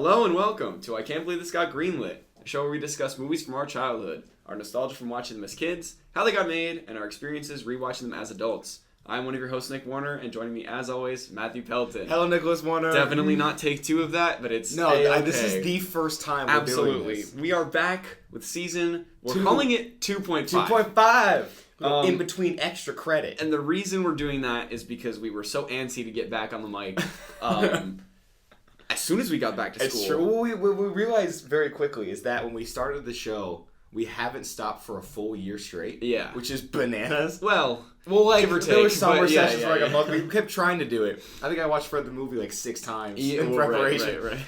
Hello and welcome to I Can't Believe This Got Greenlit, a show where we discuss movies from our childhood, our nostalgia from watching them as kids, how they got made, and our experiences rewatching them as adults. I'm one of your hosts, Nick Warner, and joining me as always, Matthew Pelton. Hello, Nicholas Warner. Definitely not take two of that, but it's this is the first time we're doing this. We are back with we're calling it 2.5. 2.5! In between extra credit. And the reason we're doing that is because we were so antsy to get back on the mic. As soon as we got back to school. It's true. What we realized very quickly is that when we started the show, we haven't stopped for a full year straight. Yeah. Which is bananas. Well, like, give or take, there were summer sessions for like yeah. a month. We kept trying to do it. I think I watched Fred the movie like 6 times in well, preparation. Right.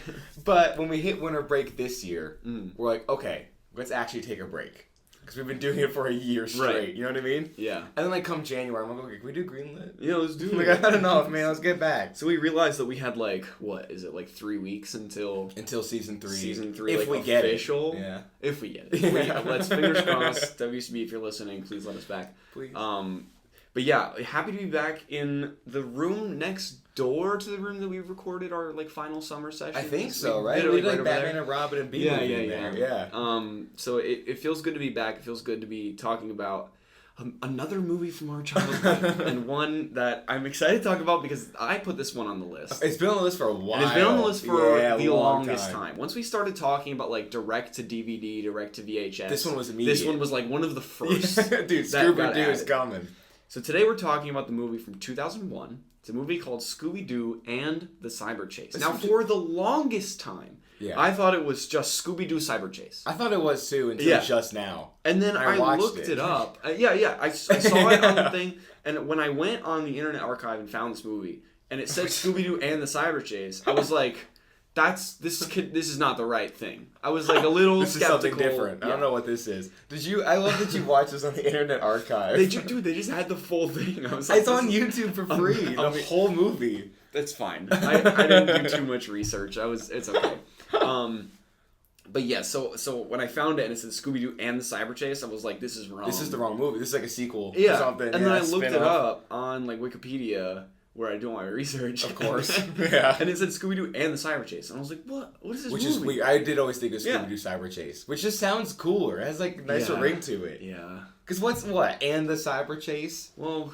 But when we hit winter break this year, we're like, okay, let's actually take a break. Because we've been doing it for a year straight. Right. You know what I mean? Yeah. And then like come January, I'm like, can we do Greenlit? Yeah, let's do it. Like, I don't know, man. Let's get back. So we realized that we had 3 weeks until season 3. Season 3, if we get official. It. Yeah. If we get it. Let's fingers crossed. WCB, if you're listening, please let us back. Please. But yeah, happy to be back in the room next door to the room that we recorded our final summer session. I think so, right? We did like Batman and Robin and B movie yeah. So it feels good to be back. It feels good to be talking about another movie from our childhood and one that I'm excited to talk about because I put this one on the list. It's been on the list for a while. And it's been on the list for the longest time. Once we started talking about direct to DVD, direct to VHS, this one was immediate. This one was one of the first. Dude, Scooby-Doo is coming. So today we're talking about the movie from 2001. It's a movie called Scooby-Doo and the Cyber Chase. Now, for the longest time, I thought it was just Scooby-Doo Cyber Chase. I thought it was too until just now. And then I looked it up. I saw it on the thing, and when I went on the Internet Archive and found this movie, and it said Scooby-Doo and the Cyber Chase, I was like, this is not the right thing. I was a little this skeptical. This is something different. Yeah. I don't know what this is. I love that you watched this on the Internet Archive. They just had the full thing. I was it's on YouTube for free. The whole movie. That's fine. I didn't do too much research. It's okay. But yeah, so when I found it and it said Scooby-Doo and the Cyber Chase, I was like, this is wrong. This is the wrong movie. This is like a sequel or something. And then I looked it up on Wikipedia, where I do all my research. Of course. Yeah. And it said Scooby-Doo and the Cyber Chase. And I was like, what? What is this movie? Which is weird. I did always think of Scooby-Doo Cyber Chase. Which just sounds cooler. It has a nicer ring to it. Yeah. Because what? And the Cyber Chase? Well,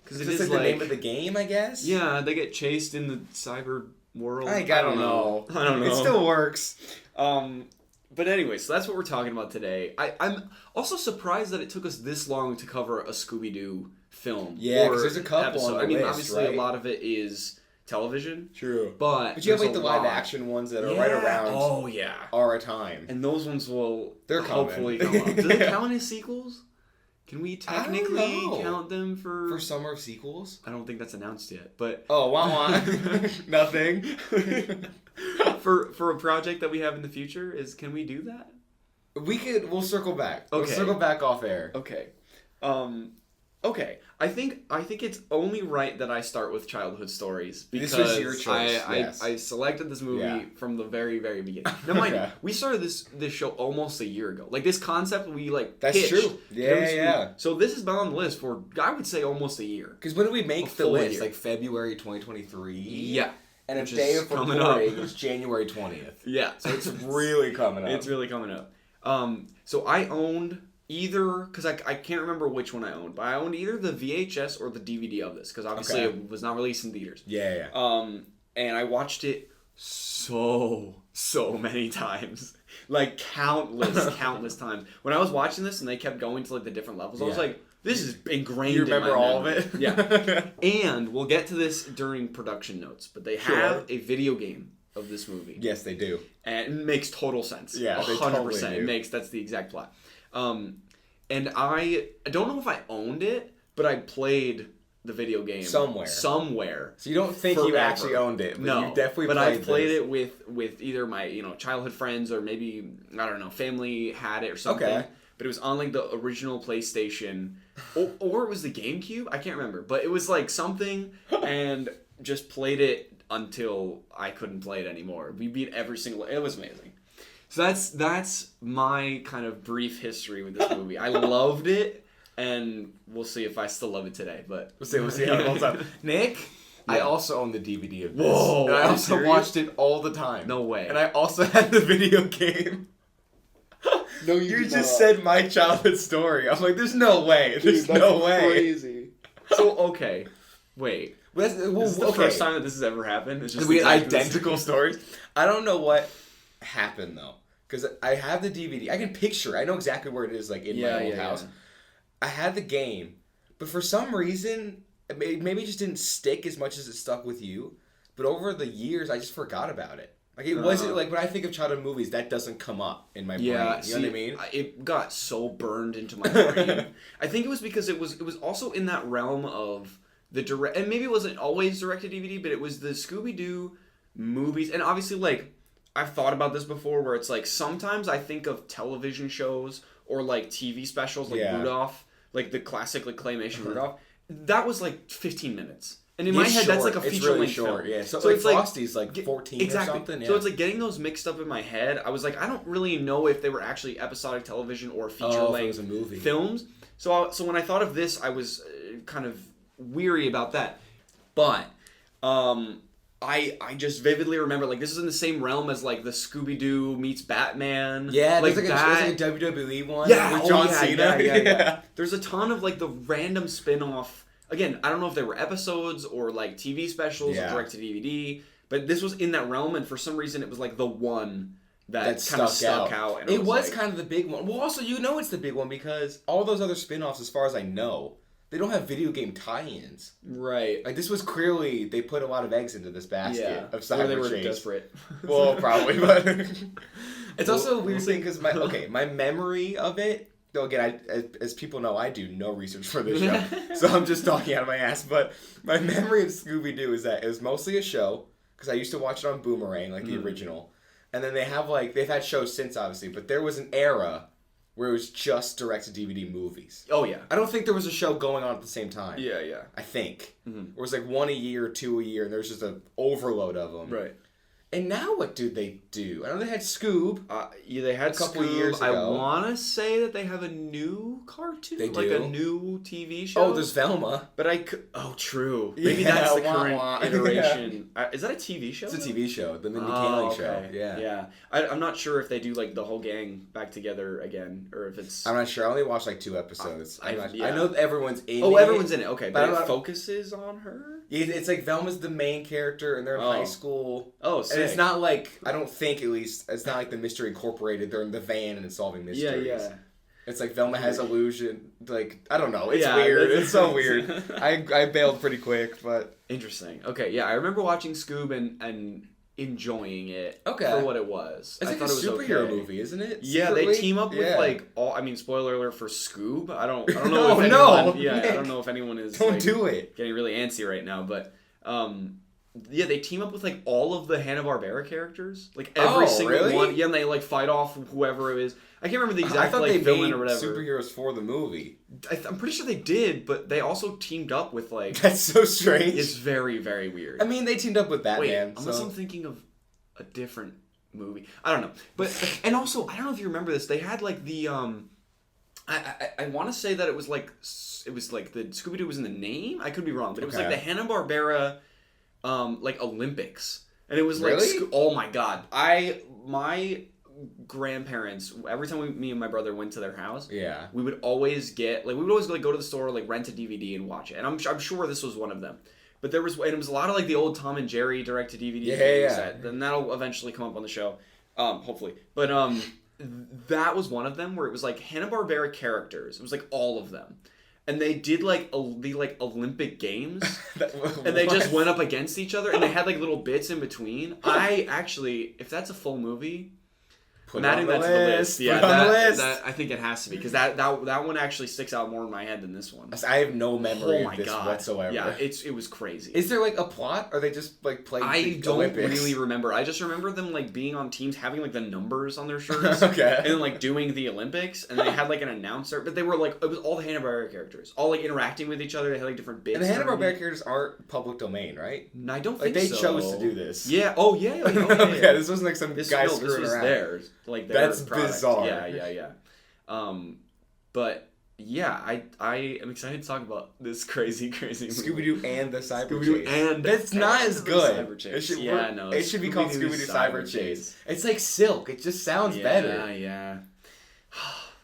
because it is is the name of the game, I guess? Yeah, they get chased in the cyber world. I don't know. I don't know. It still works. But anyway, so that's what we're talking about today. I'm also surprised that it took us this long to cover a Scooby-Doo film. Yeah, because there's a couple on the list, obviously a lot of it is television. True. But you have the live action ones that are right around our time. And those ones will hopefully coming. come up. Do they count as sequels? Can we technically count them for summer sequels? I don't think that's announced yet, but nothing. For a project that we have in the future, can we do that? We'll circle back. Okay. We'll circle back off air. Okay. Okay. I think it's only right that I start with childhood stories because this was your choice. I selected this movie from the very, very beginning. Now, mind you, we started this show almost a year ago. This concept we That's pitched. true. Yeah. So this has been on the list for, I would say, almost a year. Because when did we make the list? February 2023. Yeah. And a day of recording is January 20th. Yeah. So it's really coming up. It's really coming up. So I owned either, because I can't remember which one I owned, but I owned either the VHS or the DVD of this, because obviously it was not released in theaters. Yeah. And I watched it so many times. Countless times. When I was watching this and they kept going to the different levels, I was like, this is ingrained in my memory. You remember all of it? Yeah. And we'll get to this during production notes, but they have a video game of this movie. Yes, they do. And it makes total sense. Yeah, 100%. they totally do. That's the exact plot. And I don't know if I owned it, but I played the video game somewhere. So you don't think you actually owned it, but you definitely played it. But I played it with either my childhood friends or maybe, I don't know, family had it or something. Okay. But it was on the original PlayStation or it was the GameCube. I can't remember, but it was something, and just played it until I couldn't play it anymore. We beat every single. It was amazing. So that's my kind of brief history with this movie. I loved it, and we'll see if I still love it today. But we'll see how it holds up. Nick, I also own the DVD of this. Whoa, and I also serious? watched it all the time. No way. And I also had the video game. No, You just said my childhood story. I'm like, there's no way. There's Dude, no way. Crazy. So, okay. Wait. This This is the first time that this has ever happened? It's just we had exactly identical stories. I don't know what happened, though. Because I have the DVD. I can picture it. I know exactly where it is, like, in my old house. Yeah. I had the game. But for some reason, maybe it just didn't stick as much as it stuck with you. But over the years, I just forgot about it. Like, it wasn't, like, when I think of childhood movies, that doesn't come up in my brain. You know what I mean? It got so burned into my brain. I think it was because it was also in that realm of the direct, and maybe it wasn't always direct to DVD, but it was the Scooby-Doo movies. And obviously, like, I've thought about this before, where it's like, sometimes I think of television shows or, like, TV specials, like Rudolph, like the classic, like, claymation Rudolph. That was, like, 15 minutes. And in my head, that's like a feature-length film. Yeah, so like, it's Frosty's like 14 exactly. or something. Yeah. So it's like getting those mixed up in my head. I was like, I don't really know if they were actually episodic television or feature-length films. So when I thought of this, I was kind of weary about that. But I just vividly remember, like, this is in the same realm as, like, the Scooby-Doo meets Batman. Yeah, like there's like a WWE one with John Cena. Yeah. There's a ton of, like, the random spin-off. Again, I don't know if they were episodes or, like, TV specials or direct-to-DVD, but this was in that realm, and for some reason it was, like, the one that kind of stuck out. And it was like, kind of the big one. Well, also, you know it's the big one because all those other spin-offs, as far as I know, they don't have video game tie-ins. Right. Like, this was clearly, they put a lot of eggs into this basket of cyber they were chase. desperate. Well, probably, but it's also a weird thing because my memory of it, though, again, as people know, I do no research for this show, so I'm just talking out of my ass. But my memory of Scooby-Doo is that it was mostly a show, because I used to watch it on Boomerang, like the original. And then they've had shows since, obviously, but there was an era where it was just direct-to-DVD movies. Oh, yeah. I don't think there was a show going on at the same time. Yeah, yeah. I think. It was like one a year, two a year, and there was just an overload of them. Right. And now what do they do? I know they had Scoob. Yeah, they had a couple Scoob. years ago. I want to say that they have a new cartoon. They like do? a new TV show. Oh, there's Velma. But oh, true. Maybe Yeah, that's the wah, current wah. iteration. Is that a TV show? It's a TV show, the Mindy Oh, Kaling okay. show. Yeah. Yeah. I'm not sure if they do, like, the whole gang back together again, or if it's... I'm not sure. I only watched like 2 episodes. I yeah. know everyone's in it. Oh, everyone's in it. Okay, but But it focuses on her? It's like Velma's the main character, and they're in high school. Oh, sick. And it's not like, I don't think at least, it's not like the Mystery Incorporated. They're in the van and it's solving mysteries. Yeah. It's like Velma has illusion. Like, I don't know. It's Yeah, weird. that's- It's so weird. I bailed pretty quick, but... Interesting. Okay, yeah, I remember watching Scoob and enjoying it for what it was. It's I like thought a it was superhero okay. movie, isn't it? Yeah, Secretly? they team up with like all. I mean, spoiler alert for Scoob. I don't know if anyone. No, yeah, Nick, I don't know if anyone is. Don't like, do it. Getting really antsy right now, but yeah, they team up with like all of the Hanna-Barbera characters, like every single one. Yeah, and they like fight off whoever it is. I can't remember the exact like villain or whatever. Superheroes for the movie. I'm pretty sure they did, but they also teamed up with like. That's so strange. It's very, very weird. I mean, they teamed up with Batman. Wait, unless I'm thinking of a different movie. I don't know. But and also, I don't know if you remember this. They had like the I want to say that it was like the Scooby-Doo was in the name. I could be wrong, but it was like the Hanna-Barbera like Olympics. And it was like oh my god. My grandparents, every time me and my brother went to their house, we would always go to the store, like rent a DVD and watch it. And I'm sure this was one of them. But it was a lot of like the old Tom and Jerry direct-to-DVD things. Then that'll eventually come up on the show, hopefully. But that was one of them where it was like Hanna-Barbera characters. It was like all of them, and they did like the like Olympic Games, and they just went up against each other, and they had like little bits in between. I actually, if that's a full movie. Adding that to the list. Yeah, that I think it has to be because that one actually sticks out more in my head than this one. I have no memory of this whatsoever. Yeah, it was crazy. Is there like a plot, or they just like play? I don't Olympics? really remember. I just remember them like being on teams, having like the numbers on their shirts, and then like doing the Olympics, and they had like an announcer. But they were like it was all the Hanna-Barbera characters, all like interacting with each other. They had like different bits. And the Hanna-Barbera characters aren't public domain, right? I don't like think so. They chose to do this. Yeah. Oh yeah. Yeah. This wasn't like some guy screwing this was around. Theirs. Like that's product. bizarre. Yeah. But yeah, I am excited to talk about this crazy movie. Scooby-Doo and the Cyber Scooby-Doo Chase. and That's not as good. Cyber Chase. It should be called Scooby-Doo Cyber Chase. It's like Silk. It just sounds better. Yeah.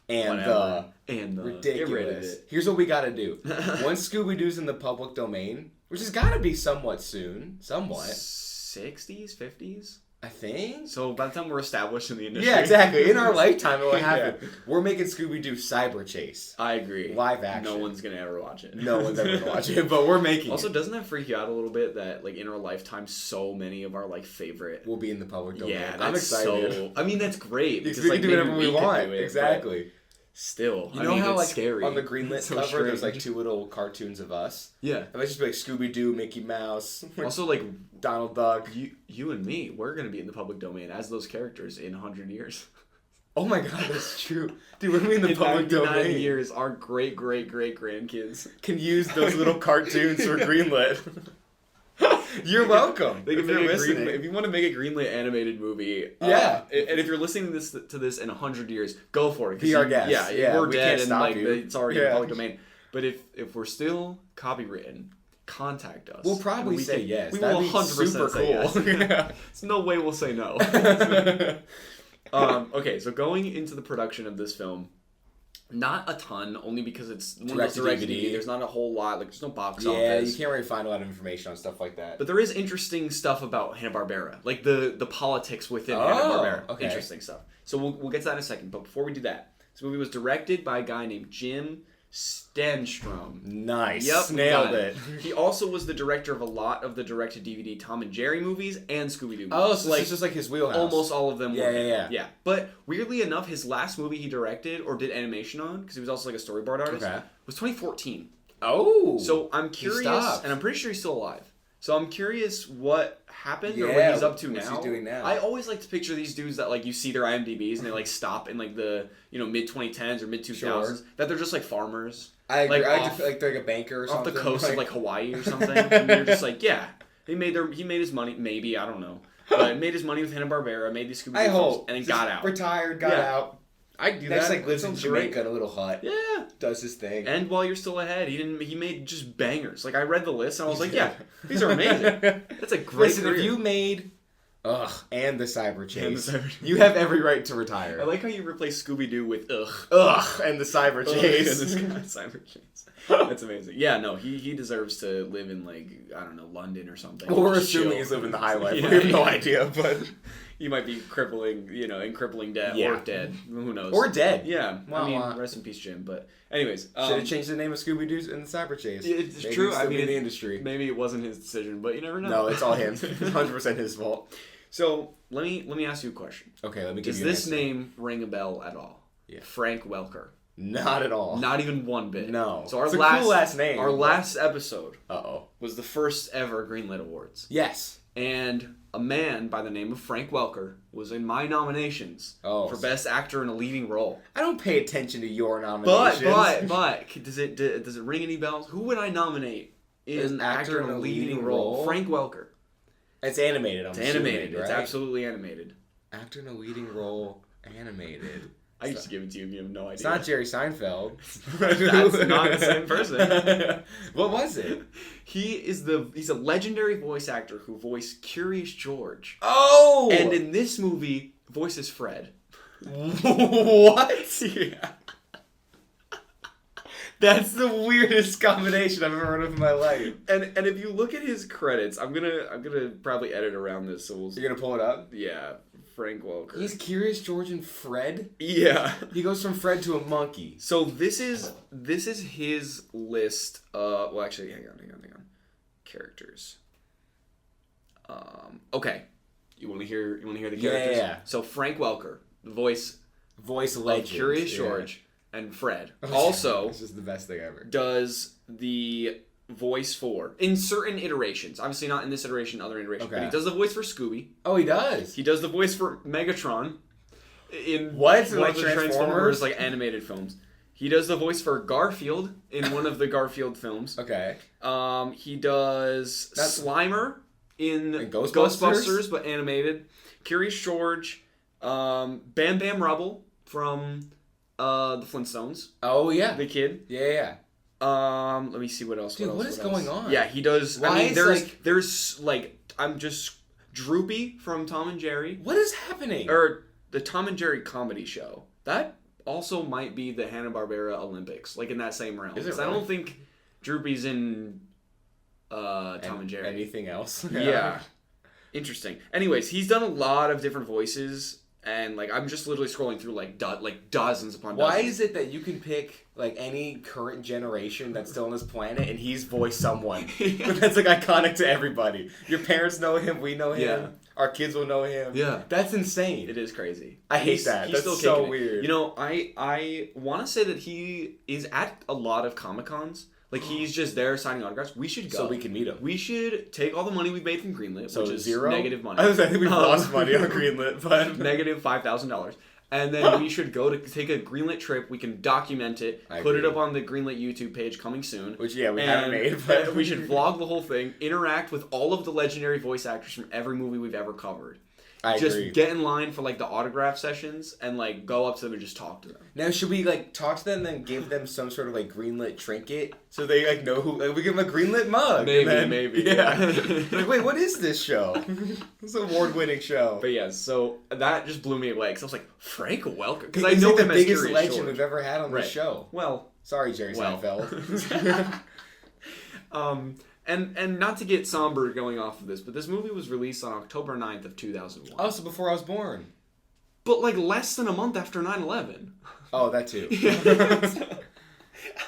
And ridiculous. Get rid of it. Here's what we gotta do. Once Scooby-Doo's in the public domain, which has gotta be somewhat soon, 60s, 50s. I think. So by the time we're established in the industry. Yeah, exactly. In our lifetime, it will happen. Yeah. We're making Scooby-Doo Cyber Chase. I agree. Live action. No one's gonna ever watch it. No one's ever gonna watch it, but we're making Also, it. doesn't that freak you out a little bit that, like, in our lifetime, so many of our, like, favorite... will be in the public domain. Yeah, I'm excited. So... I mean, that's great. Because we can do whatever we want. Do it, exactly. Still, you know how, it's like, scary. on the Greenlit so cover, strange. there's, like, 2 little cartoons of us? Yeah. And let's just be like Scooby-Doo, Mickey Mouse. Also, like, Donald Duck. You and me, we're going to be in the public domain as those characters in 100 years. Oh my god, that's true. Dude, we're going to be in the public domain. 99 years, our great-great-great-grandkids can use those little cartoons for Greenlit. You're welcome. They can make if you want to make a Greenlit animated movie, yeah. And if you're listening to this in 100 years, go for it. Be our guest. Yeah, we're dead and like you. it's already in the public domain. But if we're still copywritten, contact us. We'll probably say yes. We will 100% say yes. There's no way we'll say no. Okay, so going into the production of this film. Not a ton, only because it's direct DVD. There's not a whole lot. Like, there's no box office. Yeah, you can't really find a lot of information on stuff like that. But there is interesting stuff about Hanna-Barbera. Like, the politics within Hanna-Barbera. Okay. Interesting stuff. So we'll get to that in a second. But before we do that, this movie was directed by a guy named Jim Stenstrom. Nice. Yep, nailed it. He also was the director of a lot of the direct-to-DVD Tom and Jerry movies and Scooby-Doo movies. Oh, so it's just like his wheelhouse. Almost all of them were. Yeah. But weirdly enough, his last movie he directed or did animation on, because he was also like a storyboard artist, was 2014. Oh. So I'm curious, and I'm pretty sure he's still alive. So I'm curious what happened or what he's up to now. What's he doing now? I always like to picture these dudes that like you see their IMDb's and they like stop in like the mid 2010s or mid 2000s that they're just like farmers. I agree. Like, I feel like they're like a banker or something. Off the coast of like Hawaii or something. And they're just like, yeah, he made his money. Maybe I don't know, but made his money with Hanna-Barbera, made these Scooby-Doo films, and then got out. Retired, got out. I do that. Just like lives in Jamaica in a little hut. Yeah, does his thing. And while you're still ahead, he made just bangers. Like I read the list and I was like, yeah, these are amazing. That's a great. Listen, if you made and the Cyber Chase, you have every right to retire. I like how you replace Scooby-Doo with and the Cyber Chase. Cyber Chase. That's amazing. Yeah, no, he deserves to live in like I don't know London or something. Well, we're assuming he's living the high life. We have no idea, but. He might be in crippling death or dead. Who knows? Or dead. Yeah. I mean, rest in peace, Jim. But anyways, should have changed the name of Scooby-Doo in the Cyber Chase. It's true. I mean, in the industry. Maybe it wasn't his decision, but you never know. No, it's all him. 100% his fault. So let me ask you a question. Okay, let me. Does this name ring a bell at all? Yeah. Frank Welker. Not at all. Not even one bit. No. So it's a cool last name. Our last episode. Was the first ever Greenlit Awards. Yes. And a man by the name of Frank Welker was in my nominations for Best Actor in a Leading Role. I don't pay attention to your nominations. But does it ring any bells? Who would I nominate in Actor in a Leading Role? Frank Welker. It's animated. It's animated. Right? It's absolutely animated. Actor in a leading role, animated. I used to give it to you and you have no idea. It's not Jerry Seinfeld. That's not the same person. What was it? He's a legendary voice actor who voiced Curious George. Oh! And in this movie, voices Fred. What? Yeah. That's the weirdest combination I've ever heard of in my life. And if you look at his credits, I'm gonna probably edit around this. So you're gonna pull it up? Yeah. Frank Welker. He's Curious George and Fred? Yeah. He goes from Fred to a monkey. So this is his list well actually hang on. Characters. Okay. You wanna hear the characters? Yeah. So Frank Welker, voice legend. Curious George and Fred. Also this is the best thing ever. Does the voice for in certain iterations, obviously not in this iteration, other iterations, but he does the voice for Scooby. Oh, he does. He does the voice for Megatron in one of the Transformers like animated films. He does the voice for Garfield in one of the Garfield films. Okay. He does Slimer in Ghostbusters, but animated. Curious George, Bam Bam Rubble from The Flintstones. Oh yeah. The kid. Yeah. Let me see what else. Dude, what is going on? Yeah, he does. Why I mean, is, there's I'm just Droopy from Tom and Jerry. What is happening? Or the Tom and Jerry comedy show. That also might be the Hanna-Barbera Olympics, like in that same realm. Is it really? I don't think Droopy's in Tom and Jerry. Anything else? Yeah. Interesting. Anyways, he's done a lot of different voices, and like I'm just literally scrolling through like dozens upon dozens. Why is it that you can pick like any current generation that's still on this planet and he's voiced someone that's like iconic to everybody? Your parents know him, we know him, Yeah. Our kids will know him. Yeah. That's insane. It is crazy. I hate that. He's That's still so kicking it. weird. You know, I want to say that he is at a lot of Comic-Cons. Like, he's just there signing autographs. We should go. So we can meet him. We should take all the money we've made from Greenlit, So which is zero? negative money. I think we've lost money on Greenlit, but negative $5,000. And then we should go to take a Greenlit trip. We can document it, put it up on the Greenlit YouTube page coming soon. Which, yeah, we haven't made. But we should vlog the whole thing, interact with all of the legendary voice actors from every movie we've ever covered. I just agree. get in line for like the autograph sessions and like go up to them and just talk to them. Now, should we like talk to them and then give them some sort of like Greenlit trinket so they like know who? Like, we give them a Greenlit mug. Maybe. Yeah. Like, wait, what is this show? It's an award-winning show. But yeah, so that just blew me away because I was like, Frank Welker, because He's I know like him the as biggest Curious legend George. we've ever had on the show. Well, sorry, Jerry Seinfeld. And not to get somber going off of this, but this movie was released on October 9th of 2001. Oh, so before I was born. But like less than a month after 9/11. Oh, that too.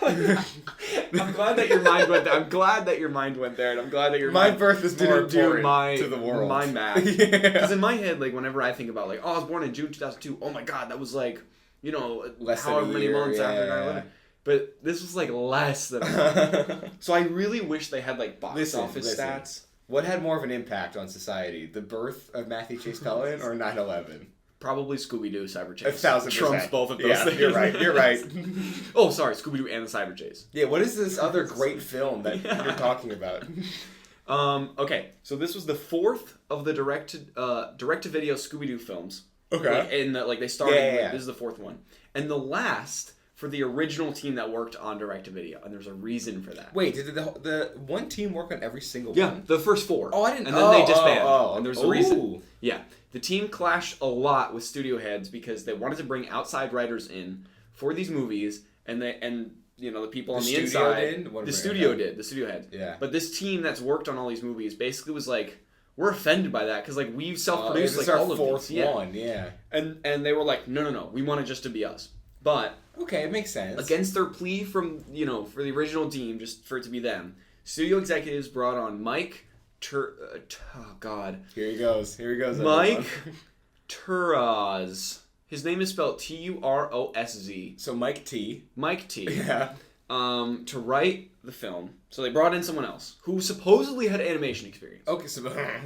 I'm glad that your mind went there. I'm glad that your mind went there, and I'm glad that your my mind birth is more didn't do important to the world. My math. Because in my head, like whenever I think about like, oh, I was born in June 2002. Oh my God, that was like, you know, less however than a many year, months after 9/11. But this was like less than a month. So I really wish they had like box office stats. What had more of an impact on society? The birth of Matthew Chase Pelton or 9/11? Probably Scooby-Doo, Cyber Chase. 1,000%. Trumps both of those things. You're right. You're right. Oh, sorry, Scooby-Doo and the Cyber Chase. Yeah, what is this other great film that you're talking about? Okay, so this was the fourth of the direct-to-video Scooby-Doo films. Okay. Like they started. Yeah. This is the fourth one, and the last for the original team that worked on direct-to-video, and there's a reason for that. Wait, did the one team work on every single one? Yeah, the first four. Oh, I didn't. And then they disbanded. And there's a reason. Yeah, the team clashed a lot with studio heads because they wanted to bring outside writers in for these movies, and you know the people on the inside. The studio did. The studio head. Yeah. But this team that's worked on all these movies basically was like, we're offended by that because like we've self-produced like all of fourth these. one. Yeah. And they were like, no, we want it just to be us. But okay, it makes sense. Against their plea from for the original team, just for it to be them, studio executives brought on Mike. Oh God. Here he goes. Mike Turaz. His name is spelled Turosz. So Mike T. Yeah. To write the film. So they brought in someone else who supposedly had animation experience. Okay,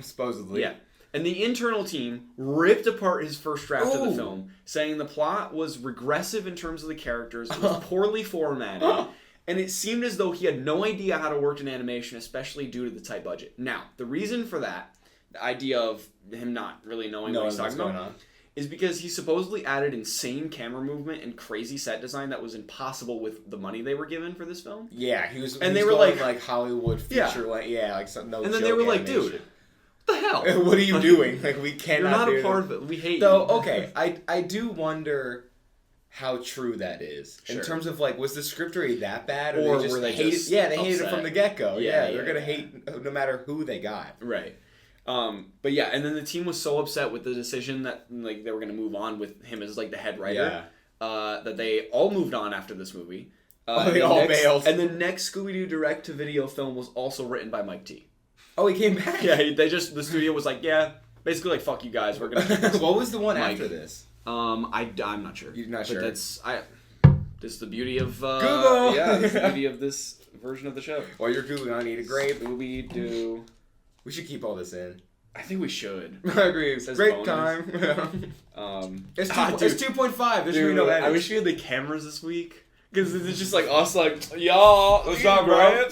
supposedly. Yeah. And the internal team ripped apart his first draft of the film, saying the plot was regressive in terms of the characters, it was poorly formatted, and it seemed as though he had no idea how to work in animation, especially due to the tight budget. Now, the reason for that, the idea of him not really knowing what he's talking about, is because he supposedly added insane camera movement and crazy set design that was impossible with the money they were given for this film. Yeah, he was they were going like Hollywood feature, like some no. And then they were like, dude. What the hell? What are you doing? Like, we cannot. You're not a part of it. We hate you. Okay, I do wonder how true that is in terms of like, was the script already that bad, or were they hated? just Yeah, they hated it from the get go. Yeah, they're gonna hate no matter who they got. Right. But yeah, and then the team was so upset with the decision that like they were gonna move on with him as like the head writer. That they all moved on after this movie. They all bailed. And the next Scooby-Doo direct-to-video film was also written by Mike T. Oh, he came back? Yeah, the studio was like, yeah, basically like, fuck you guys, we're gonna... What was the one after this? I'm not sure. You're not sure? But this is the beauty of... Google! Yeah, this is the beauty of this version of the show. While you're Googling, I need a grape. Scooby-Doo... We should keep all this in. I think we should. I agree. Great bonus. Time. It's 2.5. There's Dude, no edit. I wish we had the cameras this week. Because it's just like us, like, y'all, what's up, bro?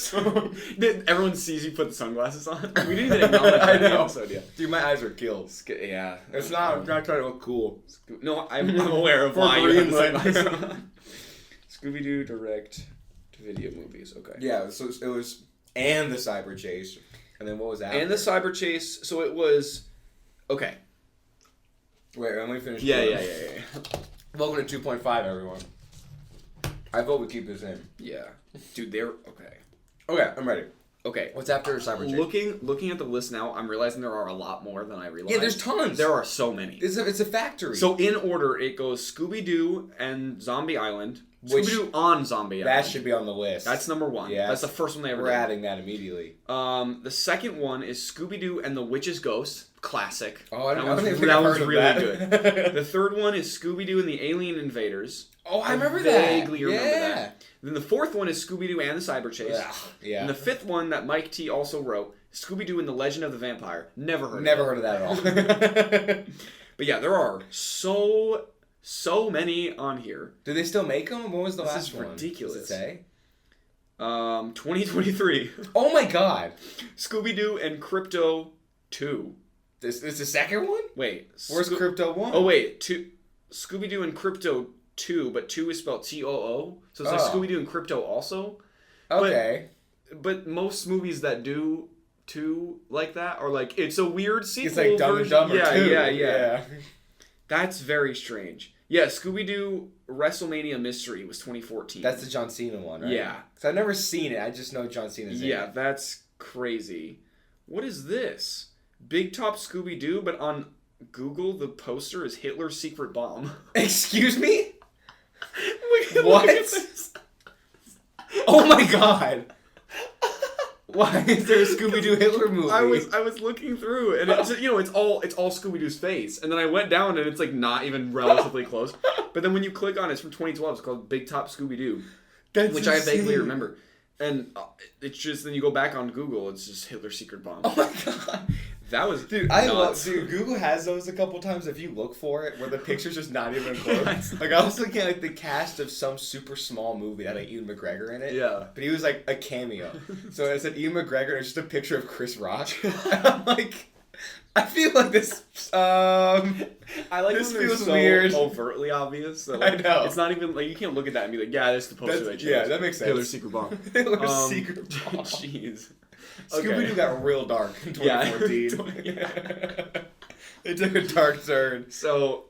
Everyone sees you put the sunglasses on. We didn't even acknowledge that in the episode yet. Dude, my eyes are killed. Yeah. It's not, I'm not trying to look cool. No, I'm aware of why you have the sunglasses on. Scooby-Doo direct-to-video movies, okay. Yeah, so it was, and the cyber chase. And then what was after? And the cyber chase, so it was, okay. Wait, let me finish. Yeah. Welcome to 2.5, everyone. I vote we keep this in. Yeah. Dude, they're... Okay. Okay, I'm ready. Okay. What's after cyber chase? Looking at the list now, I'm realizing there are a lot more than I realized. Yeah, there's tons. There are so many. It's a factory. So in order, it goes Scooby-Doo and Zombie Island. Scooby-Doo on Zombie Island. That should be on the list. That's number 1. Yeah. That's the first one they ever did. We're adding that immediately. The second one is Scooby-Doo and the Witch's Ghost. Classic. Oh, I don't that think that was really good. The third one is Scooby-Doo and the Alien Invaders. Oh, I remember that. Vaguely remember that. Then the fourth one is Scooby-Doo and the Cyber Chase. Yeah. And the fifth one that Mike T also wrote, Scooby-Doo and the Legend of the Vampire. Never heard of that at all. But yeah, there are so many on here. Do they still make them? When was the last one? This is ridiculous. Does it say? 2023. Oh my god. Scooby-Doo and Crypto 2. This is the second one? Wait. Where's Crypto 1? Oh wait, Scooby-Doo and Crypto 2, but 2 is spelled T-O-O. So it's like Scooby-Doo and Crypto also. Okay. But most movies that do 2 like that are like, it's a weird sequel. It's like Dumb and Dumber 2. Yeah. That's very strange. Yeah, Scooby-Doo WrestleMania Mystery was 2014. That's the John Cena one, right? Yeah. So I've never seen it. I just know John Cena's in it. Yeah, that's crazy. What is this? Big Top Scooby-Doo, but on Google, the poster is Hitler's secret bomb. Excuse me? Look what? At this. Oh my god. Why is there a Scooby-Doo Hitler movie? I was looking through, and it's it's all Scooby-Doo's face, and then I went down, and it's like not even relatively close. But then when you click on it, it's from 2012. It's called Big Top Scooby-Doo, which I vaguely remember. And it's just then you go back on Google, it's just Hitler's secret bomb. Oh my god. That was Google has those a couple times if you look for it where the picture's just not even close. Like I was looking at like the cast of some super small movie that had like Ewan McGregor in it. Yeah. But he was like a cameo. So it said Ewan McGregor and it's just a picture of Chris Rock. And I'm like, I feel like this I like this when feels so weird. Overtly obvious. That, like, I know. It's not even like you can't look at that and be like, yeah, that's the poster I chose. Yeah, that makes sense. Hitler's secret bomb. Hitler's secret bomb. Jeez. Scooby-Doo got real dark in 2014. Yeah. It took a dark turn. So,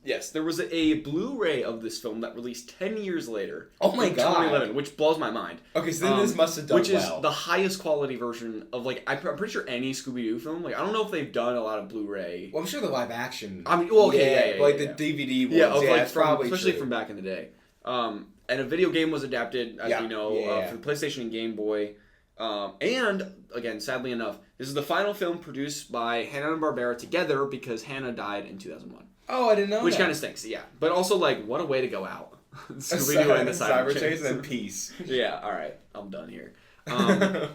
yes, there was a Blu-ray of this film that released 10 years later. Oh my god. 2011, which blows my mind. Okay, so then this must have done which well. Which is the highest quality version of, like, I'm pretty sure any Scooby-Doo film. Like, I don't know if they've done a lot of Blu-ray. Well, I'm sure the live action. I mean, well, okay, yeah, like the DVD ones. Yeah, like it's probably especially true. from back in the day. And a video game was adapted, as we know, for the PlayStation and Game Boy. And, again, sadly enough, this is the final film produced by Hanna-Barbera together because Hanna died in 2001. Oh, I didn't know Which kind of stinks, yeah. But also, like, what a way to go out. Scooby-Doo and the Cyber Chase. And peace. Yeah, alright. I'm done here.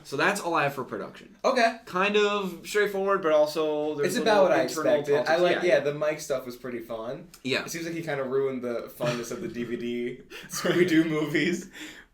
So that's all I have for production. Okay. Kind of straightforward, but also there's it's about what I internal expected. politics. I like, the Mike stuff was pretty fun. Yeah. It seems like he kind of ruined the funness of the DVD Scooby-Doo movies.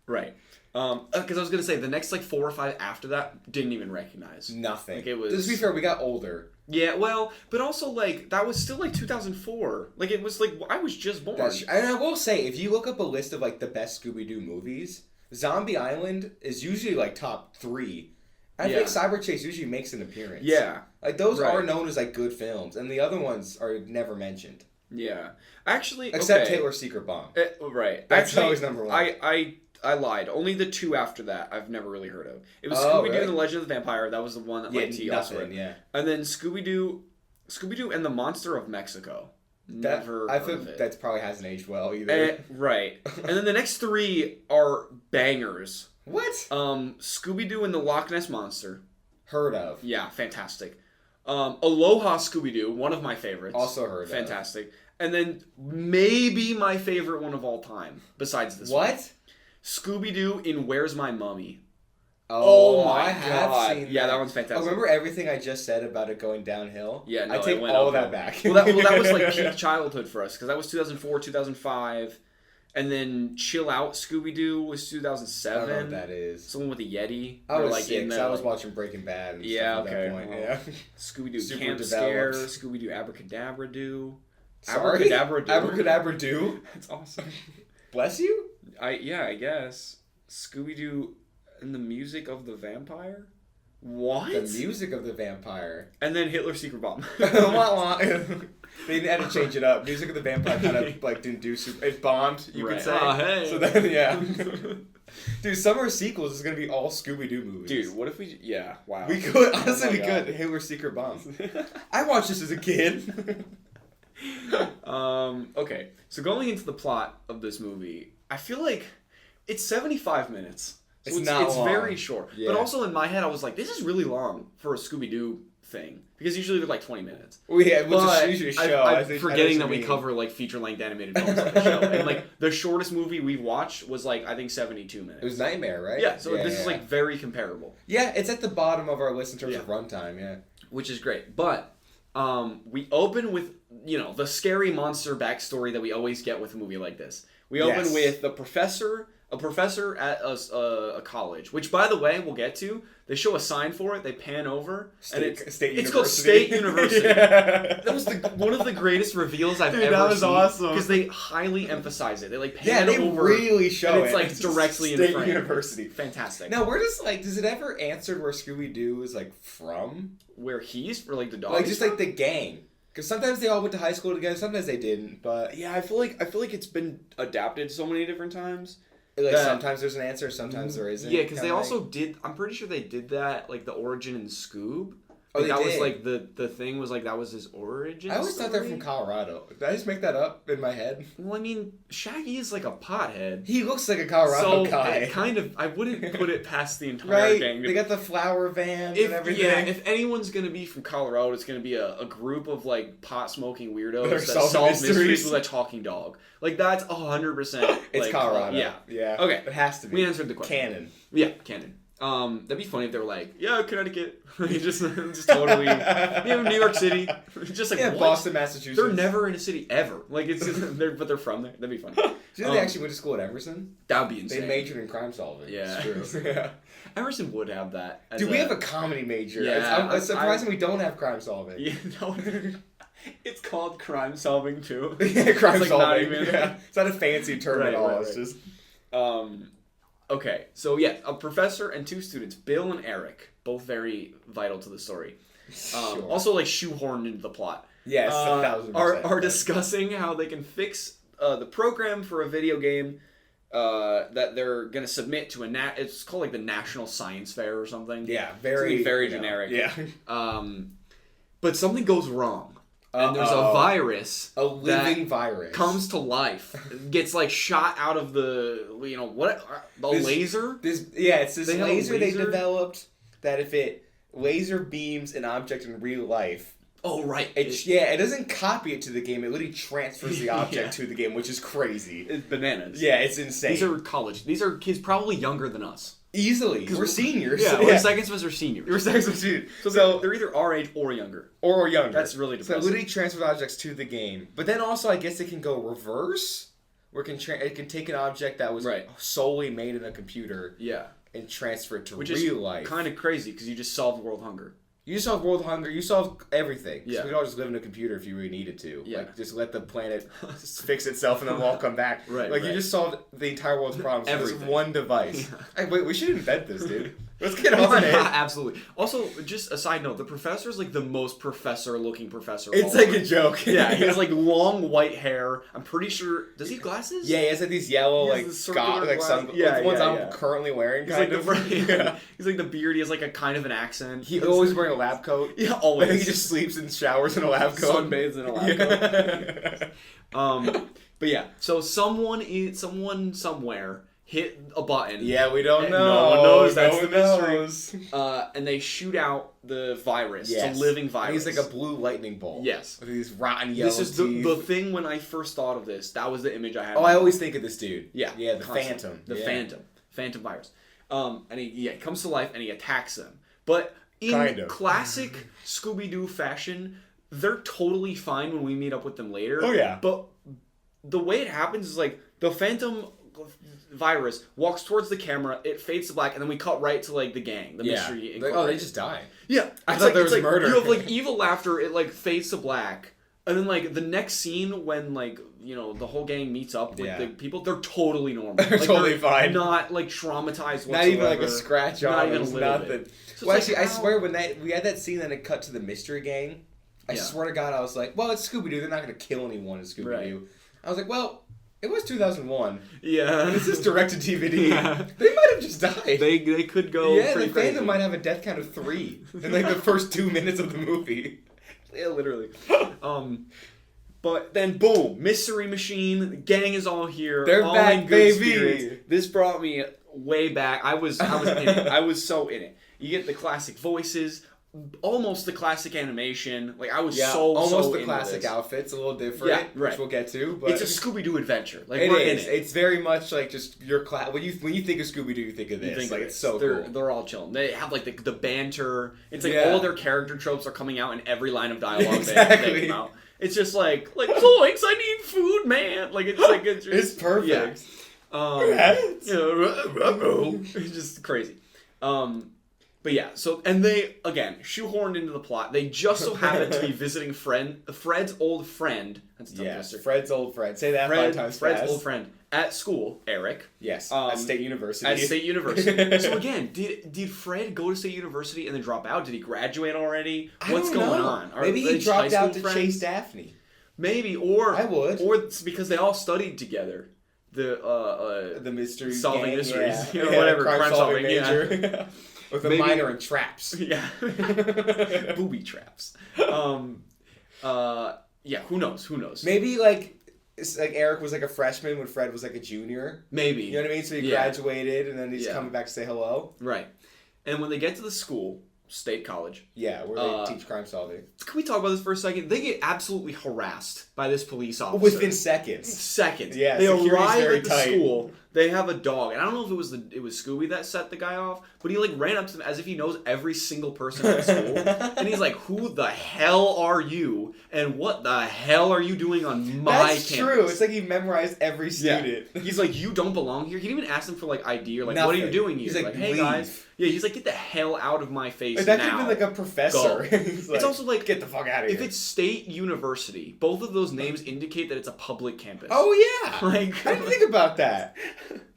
Right. Because I was going to say, the next, like, 4 or 5 after that, didn't even recognize. Nothing. Like, it was... To be fair, we got older. Yeah, well, but also, like, that was still, like, 2004. Like, it was, like, I was just born. And I will say, if you look up a list of, like, the best Scooby-Doo movies, Zombie Island is usually, like, top 3. I think Cyber Chase usually makes an appearance. Yeah. Like, those are known as, like, good films, and the other ones are never mentioned. Yeah. Actually, Except Hitler's Secret Bomb. Right. That's Actually, always number 1. I lied. Only the 2 after that I've never really heard of. It was Scooby-Doo and the Legend of the Vampire. That was the one that Mike T also read. Yeah. And then Scooby-Doo and the Monster of Mexico. Never I heard feel of it. that probably hasn't aged well either. Right. And then the next 3 are bangers. What? Scooby-Doo and the Loch Ness Monster. Heard of. Yeah, fantastic. Aloha Scooby-Doo, one of my favorites. Also heard of. Fantastic. And then maybe my favorite one of all time, besides this one. What? Scooby-Doo in Where's My Mummy? Oh my I have God. seen that. Yeah, that one's fantastic. Remember everything I just said about it going downhill? Yeah, no, I take it went all uphill. that back. Well, that was like peak childhood for us, because that was 2004, 2005. And then Chill Out Scooby-Doo was 2007. I don't know what that is. Someone with a Yeti. I was like 6. I was watching Breaking Bad and stuff at that point. Well, yeah. Scooby-Doo Super Camp developed. Scare, Scooby-Doo Abracadabra Doo. Sorry? Abracadabra Doo. Abracadabra Doo? That's awesome. Bless you? I guess. Scooby-Doo and the Music of the Vampire? What? The Music of the Vampire. And then Hitler's Secret Bomb. They had to change it up. Music of the Vampire kind of like didn't do super. It bombed, you could say. Hey. So then, yeah. Dude, summer sequels is gonna be all Scooby-Doo movies. Dude, what if we? Yeah, wow. We could honestly, we God. could. Hitler's Secret Bomb. I watched this as a kid. Okay, so going into the plot of this movie, I feel like it's 75 minutes. So It's not long. very short. Yeah. But also in my head, I was like, this is really long for a Scooby-Doo thing. Because usually they're like 20 minutes. Well, yeah, which But is usually a show. I'm forgetting that we cover like feature-length animated films on the show. And like the shortest movie we watched was like, I think 72 minutes. It was Nightmare, right? Yeah, so this is like very comparable. Yeah, it's at the bottom of our list in terms Yeah. of runtime, yeah. Which is great. But we open with, the scary monster backstory that we always get with a movie like this. We open Yes. with a professor at a college, which, by the way, we'll get to. They show a sign for it. They pan over, and it's called State University. Yeah. That was one of the greatest reveals I've Dude, ever that was seen. Awesome. Because they highly emphasize it. They like Yeah, pan they over. really show and it. it's like directly in State frame. University. Fantastic. Now, where does it ever answer where Scooby-Doo is like from? Where he's for like the dog. Like just like the gang. Because sometimes they all went to high school together, sometimes they didn't, but Yeah, I feel like it's been adapted so many different times. like That- sometimes there's an answer, sometimes there isn't. Yeah, because they kinda also did. I'm pretty sure they did that, like the origin in Scoob. Oh, Like, they that did. was like the thing was like that was his origin. I always thought they're story. from Colorado. Did I just make that up in my head? Well, I mean, Shaggy is like a pothead. He looks like a Colorado So guy. it kind of, I wouldn't put it past the entire Right? gang. They got the flower van and everything. Yeah, if anyone's gonna be from Colorado, it's gonna be a group of like pot smoking weirdos They're that solving solve mysteries. mysteries with a talking dog. Like that's 100%. It's like, Colorado. Yeah. Yeah. Okay. It has to be. We answered the question. Canon. Yeah, canon. That'd be funny if they were like, yeah, Connecticut, just totally, New York City, just like Yeah, what? Boston, Massachusetts. They're never in a city ever. Like it's, but they're from there. That'd be funny. Do you know they actually went to school at Emerson? That would be insane. They majored in crime solving. Yeah. It's true. Yeah. Emerson would have that. as Dude, we have a comedy major. Yeah, It's surprising we don't have crime solving. Yeah, no, it's called crime solving too. Yeah, crime It's like not solving. even- Yeah. It's not a fancy term Right, at all. right, It's right. just Okay, so yeah, a professor and two students, Bill and Eric, both very vital to the story. sure. Also, like shoehorned into the plot. Yes, 1,000%. Are discussing how they can fix the program for a video game that they're gonna submit to it's called like the National Science Fair or something. Yeah, Something very very you know, generic. Yeah. But something goes wrong. And there's a Uh-oh. virus A living that virus. comes to life, gets like shot out of the the laser. It's this They have a laser they laser? developed that if it laser beams an object in real life, Oh right, it doesn't copy it to the game. It literally transfers the object Yeah. to the game, which is crazy. it's bananas. Yeah, it's insane. These are college. These are kids probably younger than us. Easily. We're seniors. Yeah, we're second semester seniors. We're second semester. So they're either our age or younger. Or younger. That's really So depressing. it literally transfers objects to the game. But then also, I guess it can go reverse, where it can take an object that was Right. solely made in a computer Yeah, and transfer it to which real is life. kind of crazy because you just solved world hunger. You solve world hunger. You solve everything. Yeah. So we could all just live in a computer if you really needed to. Yeah. Like, just let the planet fix itself and then we'll all come back. Right, Like, right. you just solved the entire world's problems with Everything. this one device. Yeah. Hey, wait, we should invent this, dude. Let's get on it. Absolutely. Also, just a side note: the professor is like the most professor-looking professor. of It's all like time. a joke. Yeah, he has like long white hair. I'm pretty sure. Does he have glasses? Yeah, he has like these yellow, He has like, the circular like glass- sun, Yeah, like the ones yeah, I'm yeah. currently wearing, He's kind like of. the Yeah. He's like the beard. He has like a kind of an accent. He always wearing a lab coat. Yeah, I always. think he just sleeps and showers in a lab coat. sunbathes in a lab coat. But yeah, so someone somewhere hit a button. Yeah, we don't And know. no one knows, that's No the one mystery. knows. And they shoot out the virus. Yes. It's a living And virus. he's like a blue lightning bolt. Yes. With these rotten yellow This is teeth. the thing when I first thought of this. That was the image I had. Oh, I always think of this dude. Yeah. Yeah, the constantly. Phantom. The Yeah. Phantom virus. And he comes to life and he attacks them. But in Kind of. classic Scooby-Doo fashion, they're totally fine when we meet up with them later. Oh, yeah. But the way it happens is like the Phantom virus walks towards the camera, it fades to black, and then we cut right to like the gang, the mystery. Like, oh, they just die. Yeah, I thought there was murder. You have like evil laughter. It like fades to black, and then like the next scene when like the whole gang meets up with the people, they're totally normal. They're like, totally fine. Not like traumatized whatsoever. Not even like a scratch on. Not even a little nothing. bit. So Well, actually, I swear when we had that scene, then it cut to the mystery gang. I swear to God, I was like, well, it's Scooby-Doo. They're not going to kill anyone in Scooby-Doo. Right. I was like, well, it was 2001. Yeah. This is direct-to-DVD. They might have just died. They could go pretty the crazy. Phantom might have a death count of 3 in like the first 2 minutes of the movie. Yeah, literally. But then, boom, Mystery Machine, the gang is all here. They're all back, in good baby. spirits. This brought me way back. I was in it. I was so in it. You get the classic voices, almost the classic animation. Like I was almost the into classic this. outfits, a little different, which we'll get to. But it's a Scooby-Doo adventure. Like it we're is. in it. It's very much like just your class. When you think of Scooby-Doo, you think of this. Like it's so cool. They're all chilling. They have like the banter. It's like all their character tropes are coming out in every line of dialogue they come out. It's just like zoinks, I need food, man. Like it's like it's perfect. Yeah. It's just crazy. But yeah, so and they again shoehorned into the plot. They just so happen to be visiting Fred's old friend. That's a tongue Fred's old friend. Say that 5 times Fred's fast. old friend at school, Eric. Yes, at State University. At State University. So again, did Fred go to State University and then drop out? Did he graduate already? What's going on? Maybe he dropped out to chase Daphne. Maybe, or I would, or it's because they all studied together. The mystery solving gang, mysteries, whatever, crime solving major. With a minor in traps. Yeah. Booby traps. Yeah, who knows? Maybe like Eric was like a freshman when Fred was like a junior. Maybe. You know what I mean? So he graduated and then he's coming back to say hello. Right. And when they get to the school, State College. Yeah, where they teach crime solving. Can we talk about this for a second? They get absolutely harassed by this police officer. Within seconds. Yeah, they arrive at the school. They have a dog, and I don't know if it was Scooby that set the guy off, but he like ran up to them as if he knows every single person at the school, and he's like, "Who the hell are you? And what the hell are you doing on my campus?" That's true. It's like he memorized every student. Yeah. He's like, "You don't belong here." He didn't even ask them for like ID or like, Nothing. "What are you doing here?" He's like, "Hey leave. guys." Yeah, he's like, "Get the hell out of my face like, that now." could have been like a professor. It's also like, get the fuck out of here. If it's State University, both of those names indicate that it's a public campus. Oh yeah. Like, I didn't think about that.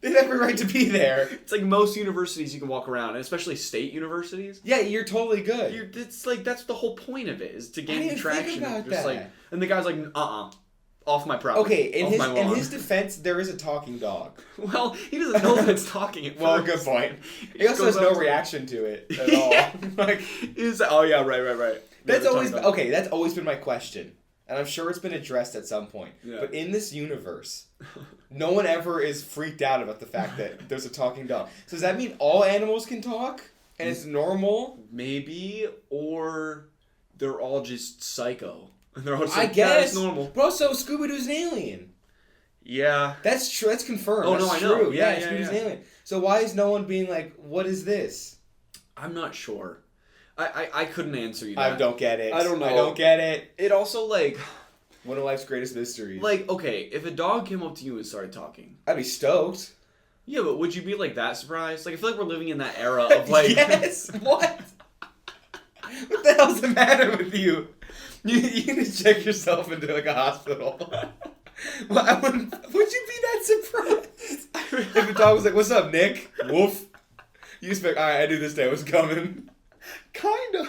They have every right to be there. It's like most universities you can walk around, and especially state universities. Yeah, you're totally good. It's like that's the whole point of it, is to gain traction. Think about just that. like, and the guy's like, off my property. Okay, in his defense, there is a talking dog. Well, he doesn't know that it's talking at Well, first. good point. He also has no reaction to it at all. Like, he's oh yeah, right. That's always been my question. And I'm sure it's been addressed at some point. Yeah. But in this universe, no one ever is freaked out about the fact that there's a talking dog. So does that mean all animals can talk? And it's normal? Maybe, or they're all just psycho. They're all just I guess. It's normal. But also, Scooby-Doo's an alien. Yeah. That's true. That's confirmed. Oh, that's no, I true. know. Yeah, Scooby-Doo's an alien. So why is no one being like, what is this? I'm not sure. I couldn't answer you that. I don't get it. I don't know. I don't get it. It also, like... One of life's greatest mysteries. Like, okay, if a dog came up to you and started talking... I'd be stoked. Yeah, but would you be, like, that surprised? Like, I feel like we're living in that era of, like... Yes! What? What the hell's the matter with you? You need to check yourself into, like, a hospital. Well, would you be that surprised? If the dog was like, what's up, Nick? Woof. You just be like, alright, I knew this day was coming. Kind of.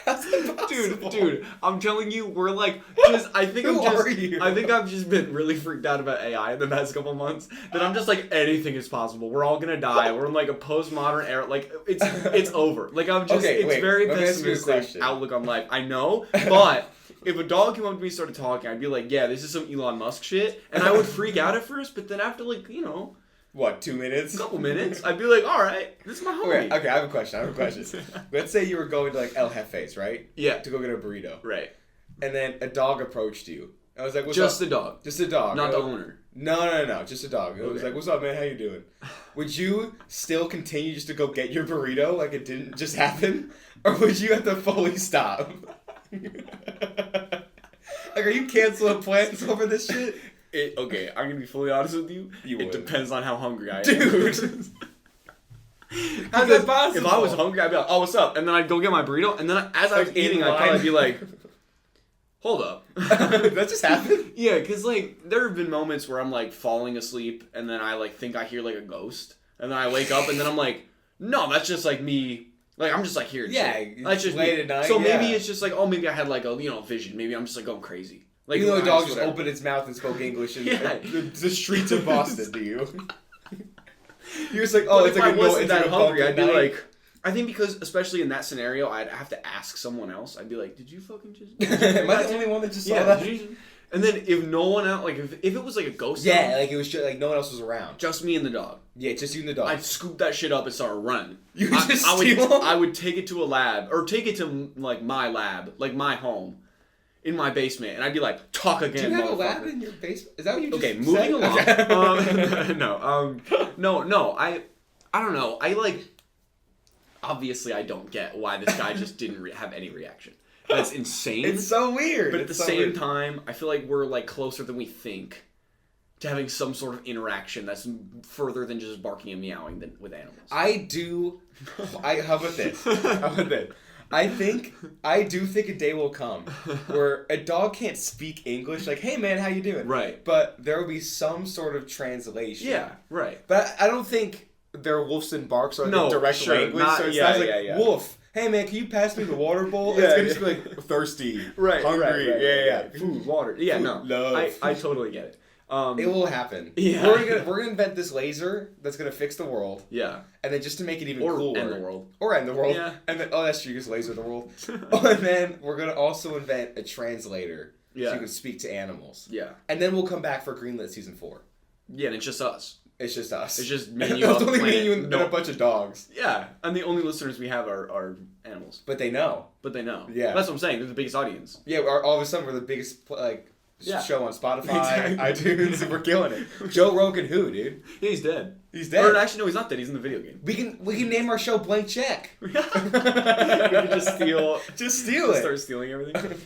How's that possible? Dude, I'm telling you, we're like, just, I think I've just been really freaked out about AI in the past couple months, that I'm just like, anything is possible. We're all gonna die. We're in like a postmodern era. Like, it's over. Like, I'm just, very pessimistic outlook on life. I know, but if a dog came up to me and started talking, I'd be like, yeah, this is some Elon Musk shit, and I would freak out at first, but then after, like, you know... What, 2 minutes? A couple minutes. I'd be like, all right, this is my homie. Okay, I have a question. Let's say you were going to, like, El Jefe's, right? Yeah. To go get a burrito. Right. And then a dog approached you. I was like, what's Just up? the dog. Just a dog. Not the owner. No. Just a dog. It was like, what's up, man? How you doing? Would you still continue just to go get your burrito like it didn't just happen? Or would you have to fully stop? Like, are you canceling plans over this shit? Okay, I'm gonna be fully honest with you. You it would. depends on how hungry I am. Dude. How's that possible? If I was hungry, I'd be like, "Oh, what's up?" And then I'd go get my burrito, and then as I was eating, I'd probably be like, "Hold up." That just happened? Yeah, because, like, there have been moments where I'm, like, falling asleep, and then I, like, think I hear, like, a ghost. And then I wake up, and then I'm like, no, that's just, like, me. Like, I'm just, like, here. Yeah, that's just late me. at night, so maybe it's just, like, oh, maybe I had, like, a, vision. Maybe I'm just, like, going crazy. Like, a dog just opened its mouth and spoke English in the streets of Boston to you. You're just like, oh, but it's if like I wasn't that hungry, I'd be like... I think because, especially in that scenario, I'd have to ask someone else. I'd be like, did you fucking just... Am I the only one that just saw that? And then if no one else... Like, if it was like a ghost yeah, town, like it was just, like no one else was around. just me and the dog. Yeah, just you and the dog. I'd scoop that shit up and start running. You would just steal them? I would take it to a lab, or take it to, like, my lab, like, my home, in my basement, and I'd be like, talk again, Do you have a motherfucker. lab in your basement? Is that what you just Okay, said? moving along. Okay. No, I don't know. I, like, obviously I don't get why this guy just didn't have any reaction. That's insane. It's so weird. But at the same time, I feel like we're, like, closer than we think to having some sort of interaction that's further than just barking and meowing with animals. How about this? I do think a day will come where a dog can't speak English. Like, hey man, how you doing? Right. But there will be some sort of translation. Yeah, right. But I don't think their wolves and barks are like a direct language. So it's not like, wolf, hey man, can you pass me the water bowl? It's going to just be like, thirsty, hungry, right. Food, water. Yeah, Food, no. love. I totally get it. It will happen. Yeah. We're gonna invent this laser that's gonna fix the world. Yeah. And then just to make it even cooler. Or end the world. Yeah. And then that's true, just laser the world. And then we're gonna also invent a translator. Yeah. So you can speak to animals. Yeah. And then we'll come back for Greenlit season 4. Yeah, and it's just us. It's just us. It's just me and you. It's only me and you and a bunch of dogs. Yeah. And the only listeners we have are animals. But they know. Yeah. That's what I'm saying. They're the biggest audience. Yeah, all of a sudden we're the biggest show on Spotify, iTunes, and we're killing it. Joe Rogan who, dude? Yeah, he's dead. He's dead. Or actually, no, he's not dead. He's in the video game. We can name our show Blank Check. We can just steal. Just steal it. Start stealing everything.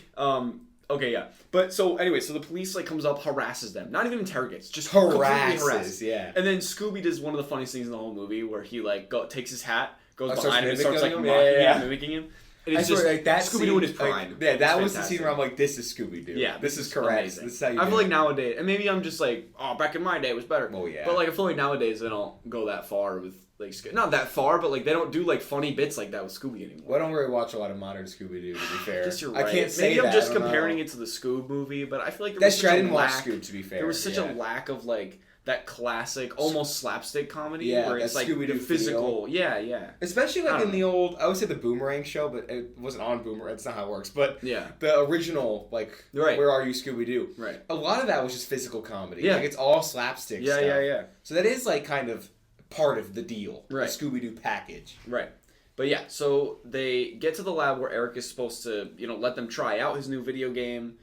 Okay, yeah. But so anyway, so the police like comes up, harasses them. Not even interrogates, just harasses. Yeah. And then Scooby does one of the funniest things in the whole movie, where he like takes his hat, goes starts behind him, and starts like mimicking him. And it's just like that Scooby-Doo in his prime. Like, yeah, that was the scene where I'm like, this is Scooby-Doo. Yeah, this is correct. Amazing. This is how you I do feel it. like nowadays, and maybe I'm just like, oh, back in my day it was better. Oh yeah. But like I feel like nowadays they don't go that far with like not that far, but like they don't do like funny bits like that with Scooby anymore. Well, I don't really watch a lot of modern Scooby-Doo, to be fair. I guess you're right. I can't say maybe that. I'm just comparing it to the Scoob movie, but I feel like That's true. I didn't watch Scoob, to be fair. There was such a lack of like that classic, almost slapstick comedy where it's like the physical. Yeah. Especially like in the old, I would say the Boomerang show, but it wasn't on Boomerang. That's not how it works. But the original, like, Where Are You, Scooby-Doo? Right. A lot of that was just physical comedy. Yeah. Like it's all slapstick stuff. Yeah. So that is like kind of part of the deal. Right. The Scooby-Doo package. Right. But yeah, so they get to the lab where Eric is supposed to, let them try out his new video game.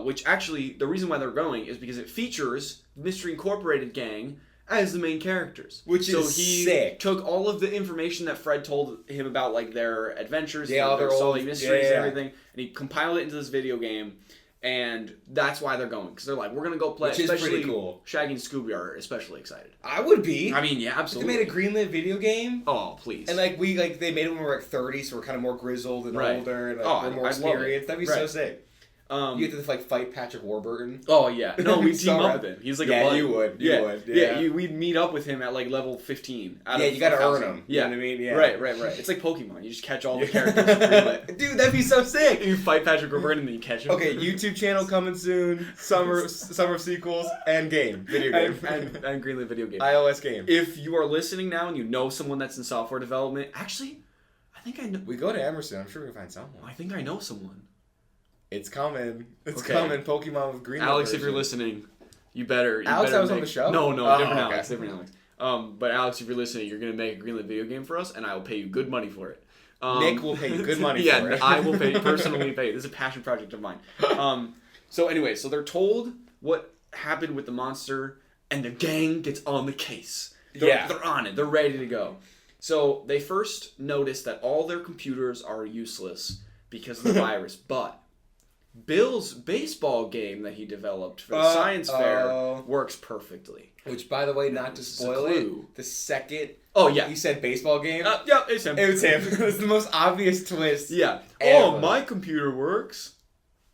Which actually, the reason why they're going is because it features Mystery Incorporated gang as the main characters. Which is sick. He took all of the information that Fred told him about like their adventures, all their solving mysteries and everything, and he compiled it into this video game. And that's why they're going, because they're like, we're gonna go play. Which is pretty cool. Shaggy and Scooby are especially excited. I would be. I mean, yeah, absolutely. They made a Greenlit video game. Oh, please. And they made it when we were like 30, so we're kind of more grizzled and older, and we're more experienced. That'd be so sick. You get to fight Patrick Warburton. Oh yeah, no, we team up with him. He's like a buddy. You would. We'd meet up with him at like level 15. You gotta earn him. Yeah, you know what I mean. Yeah, right. It's like Pokemon. You just catch all the characters. Dude, that'd be so sick. You fight Patrick Warburton and then you catch him. Okay, YouTube channel coming soon. Summer sequels and video game and Greenlit video game. iOS game. If you are listening now and you know someone that's in software development, actually, I think I know. We go to Emerson. I'm sure we can find someone. I think I know someone. It's coming. It's coming. Pokemon with Greenlit. Alex, if you're listening, you better. Alex, that was on the show? No, different Alex. But Alex, if you're listening, you're gonna make a Greenlit video game for us, and I will pay you good money for it. Nick will pay you good money for it. Yeah, I will personally pay. This is a passion project of mine. So anyway, so they're told what happened with the monster, and the gang gets on the case. They're on it. They're ready to go. So they first notice that all their computers are useless because of the virus, but Bill's baseball game that he developed for the science fair works perfectly. Which, by the way, not to spoil it, the second you said baseball game. Yeah, it's him. It was him. It was the most obvious twist. Yeah. Ever. Oh, my computer works.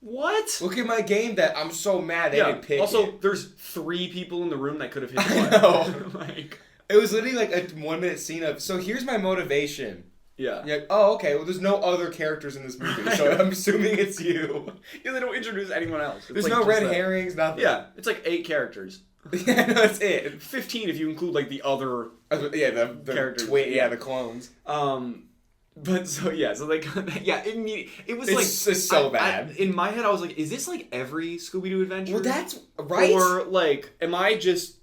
What? Look at my game that I'm so mad they didn't pick it. There's 3 people in the room that could have hit the button. Like, it was literally like a 1-minute scene of, so here's my motivation. Yeah. You're like, oh, okay, well, there's no other characters in this movie, so I'm assuming it's you. Yeah, they don't introduce anyone else. There's no red herrings, nothing. Yeah, it's like 8 characters. Yeah, no, that's it. 15 if you include, like, the other the characters. The clones. But so they it was it's so bad. In my head, I was like, is this like every Scooby-Doo adventure? Well, that's right. Or like, am I just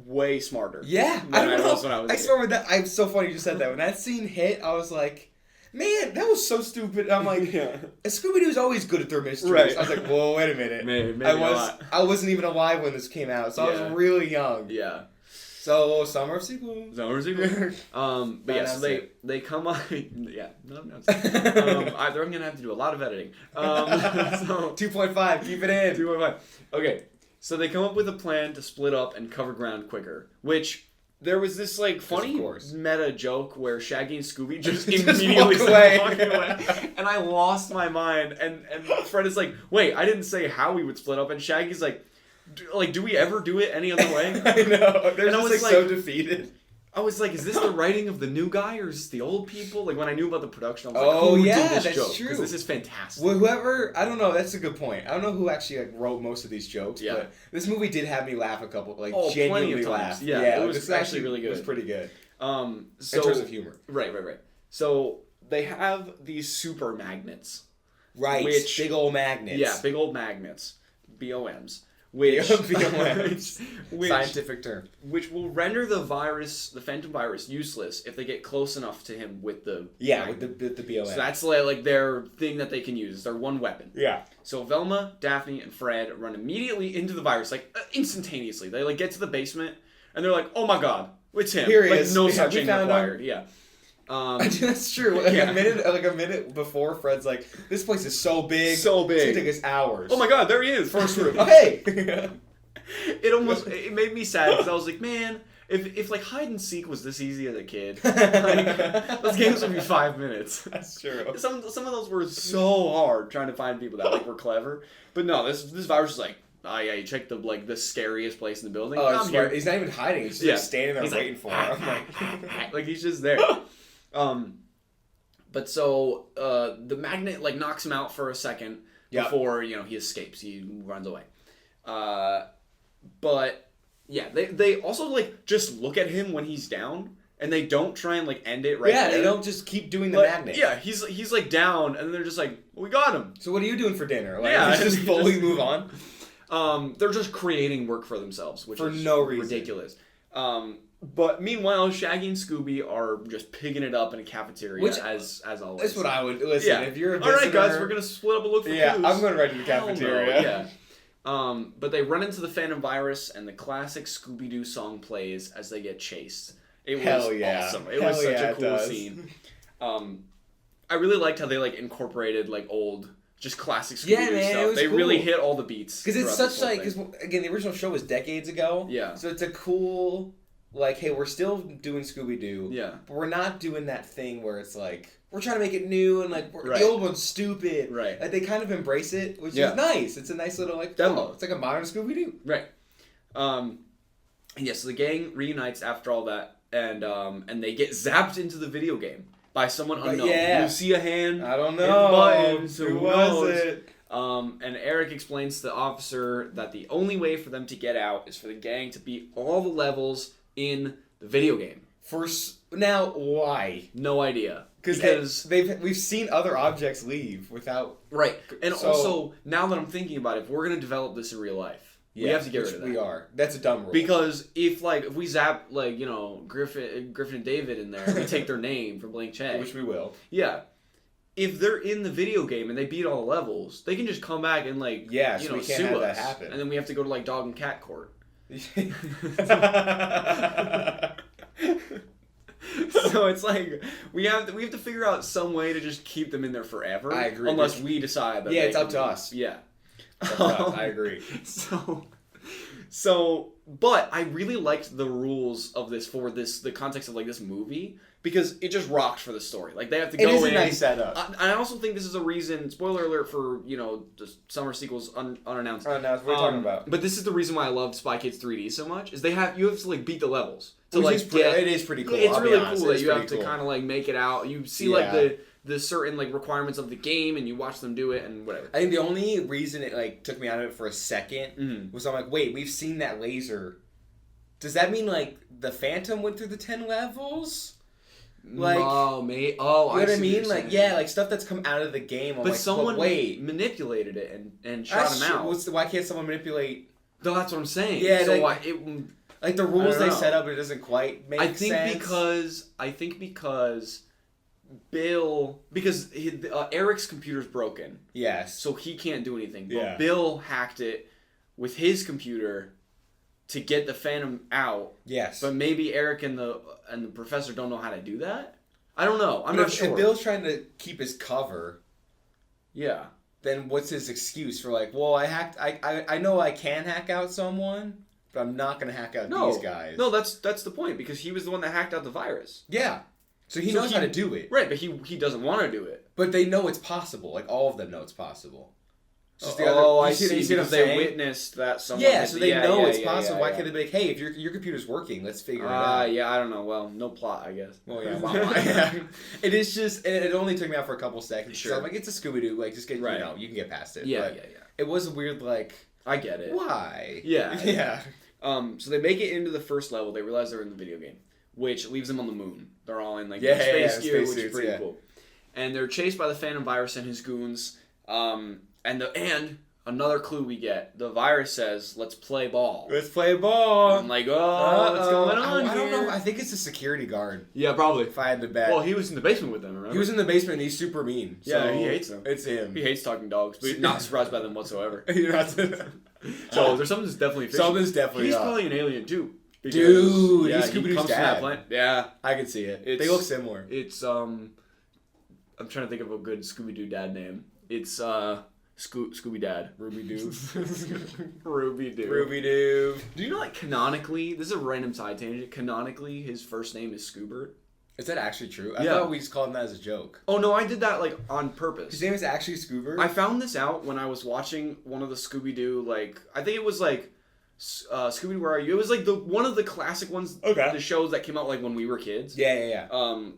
way smarter? Yeah, I don't know. I swear with that, I'm so funny you just said that. When that scene hit, I was like, man, that was so stupid. I'm like, Scooby-Doo's always good at their mysteries. Right. I was like, whoa, wait a minute. Maybe I wasn't even alive when this came out, so I was really young. Yeah. So, summer of sequels. But yeah, so they come on. Yeah, no. They're gonna have to do a lot of editing. So 2.5, keep it in. 2.5. Okay, so they come up with a plan to split up and cover ground quicker. Which there was this like funny meta joke where Shaggy and Scooby just immediately walk away, and I lost my mind. And Fred is like, "Wait, I didn't say how we would split up," and Shaggy's like, do we ever do it any other way? I know. They're just so defeated. I was like, is this the writing of the new guy or is this the old people? Like, when I knew about the production, I was like, who did this joke? Because this is fantastic. Well, whoever, I don't know, that's a good point. I don't know who actually wrote most of these jokes, but this movie did have me laugh a couple, genuinely laugh. Yeah, it was actually really good. It was pretty good. In terms of humor. Right. So, they have these super magnets. Right, big old magnets. Yeah, big old magnets. BOMs. Scientific term. Which will render the Phantom virus, useless if they get close enough to him with the with the BOM. So that's like their thing that they can use. It's their one weapon. Yeah. So Velma, Daphne, and Fred run immediately into the virus, instantaneously. They get to the basement and they're like, "Oh my god, it's him!" Here he is. No searching required. Yeah. That's true. A minute before, Fred's like, "This place is so big. It's gonna take us hours." Oh my god, there he is. First room. Oh, hey. It made me sad because I was like, man, if like hide and seek was this easy as a kid, those games would be 5 minutes. That's true. Some of those were so hard trying to find people that were clever, but no, this virus is like. Oh yeah, you check the scariest place in the building. Oh, I'm here. He's not even hiding. He's just standing there waiting for him. Like he's just there. But so the magnet knocks him out for a second before he escapes. He runs away. But yeah, they also just look at him when he's down, and they don't try and end it right. Yeah, they don't just keep doing the magnet. Yeah, he's down, and they're just like, we got him. So what are you doing for dinner? Just fully move on. They're just creating work for themselves, which is no reason. Ridiculous. But meanwhile, Shaggy and Scooby are just pigging it up in a cafeteria, as always. That's what I would listen. Yeah. If you're a visitor, all right, guys, we're gonna split up and look for clues. Yeah, I'm going right to the cafeteria. No. Yeah. But they run into the Phantom virus, and the classic Scooby-Doo song plays as they get chased. It was awesome. It was such a cool scene. I really liked how they incorporated old. Just classic Scooby-Doo stuff. They really hit all the beats. Because it's such because again, the original show was decades ago. Yeah. So it's a cool, hey, we're still doing Scooby-Doo. Yeah. But we're not doing that thing where it's we're trying to make it new and the old one's stupid. Right. They kind of embrace it, which is nice. It's a nice little demo. It's like a modern Scooby-Doo. Right. So the gang reunites after all that, and they get zapped into the video game. By someone unknown. Yeah. You see a hand. I don't know. Who was it? And Eric explains to the officer that the only way for them to get out is for the gang to beat all the levels in the video game. Now, why? No idea. Because we've seen other objects leave without... Right. And also, now that I'm thinking about it, if we're going to develop this in real life, we have to get rid of that. We are. That's a dumb rule. Because if we zap Griffin and David in there, we take their name for blank check, which we will. Yeah. If they're in the video game and they beat all the levels, they can just come back and so we can't sue have us, that happen. and then we have to go to dog and cat court. So it's we have to figure out some way to just keep them in there forever. I agree. Unless we decide that it's up to us. Yeah. That's rough. I agree. But I really liked the rules of this for the context of like this movie because it just rocked for the story. Like they have to go in. It is a nice setup. I also think this is a reason. Spoiler alert for the summer sequels unannounced. Unannounced. What are you talking about? But this is the reason why I loved Spy Kids 3D so much. Is you have to like beat the levels to it is pretty cool. It's really cool that you have to kind of like make it out. You see like the certain like requirements of the game and you watch them do it and whatever. I think the only reason it like took me out of it for a second was I'm like, wait, we've seen that laser. Does that mean like the Phantom went through the 10 levels? Like, you know what I mean? Like, yeah, like stuff that's come out of the game. But someone manipulated it and shot him out. Why can't someone manipulate? No, that's what I'm saying. Yeah, so like the rules they set up, it doesn't quite make sense. I think because Eric's computer's broken. Yes. So he can't do anything. But Bill hacked it with his computer to get the Phantom out. Yes. But maybe Eric and the professor don't know how to do that? I don't know. I'm not sure. If Bill's trying to keep his cover, yeah, then what's his excuse for like, well, I know I can hack out someone, but I'm not going to hack out these guys. No, that's the point because he was the one that hacked out the virus. Yeah. So he knows how to do it. Right, but he doesn't want to do it. But they know it's possible. Like all of them know it's possible. I see. Because they witnessed that someone. Yeah, so they know it's possible. Why can't they be like, hey, if your computer's working, let's figure it out? Yeah, I don't know. Well, no plot, I guess. Well, yeah. It is just, it only took me out for a couple seconds. Sure. So I'm like, it's a Scooby-Doo. Like, just get, you can get past it. Yeah, but it was a weird, like. I get it. Why? Yeah. Yeah. So they make it into the first level. They realize they're in the video game, which leaves them on the moon. They're all in like space gear, which is pretty cool. And they're chased by the Phantom Virus and his goons. And another clue we get: the virus says, "Let's play ball." Let's play ball. And I'm like, what's going on here? I don't know. I think it's a security guard. Yeah, probably. If I had to bet. Well, he was in the basement with them. Remember? He was in the basement. And he's super mean. Yeah, he hates them. It's him. He hates talking dogs, but not surprised by them whatsoever. You're not. So there's something that's definitely fishy. Something's definitely He's up. probably an alien too. Dude, yeah, he's Scooby-Doo's dad. Yeah, I can see it. They look similar. It's I'm trying to think of a good Scooby-Doo dad name. It's Scooby Dad. Ruby-Doo. Ruby-Doo. Ruby-Doo. Do you know like canonically, this is a random side tangent, canonically his first name is Scoobert? Is that actually true? I thought we just called him that as a joke. Oh no, I did that like on purpose. His name is actually Scoobert? I found this out when I was watching one of the Scooby-Doo, like, I think it was like Scooby-Doo, Where Are You? It was like one of the classic ones, the shows that came out like when we were kids. Yeah.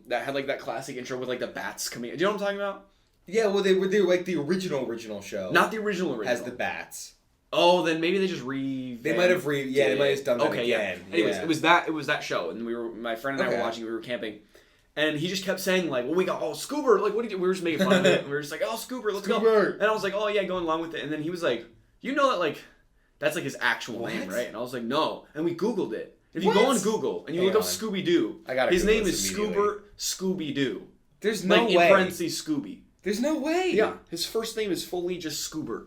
That had like that classic intro with like the bats coming. Do you know what I'm talking about? Yeah, well they were like the original show. Not the original. Has the bats. Oh, then maybe they just They might have they might have done that again. Yeah. Anyways, it was that show, and my friend and I were watching. We were camping, and he just kept saying like, "Well, we got Scoobert." Like, what do you do? We were just making fun of it. And we were just like, "Oh, Scoobert, let's go." And I was like, "Oh yeah," going along with it. And then he was like, "You know that like that's like his actual name, right?" And I was like, "No." And we Googled it. If you go on Google and you look up Scooby-Doo, his name is Scoobert Scooby-Doo. There's no way. In parentheses, Scooby. There's no way. Yeah, his first name is fully just Scoobert.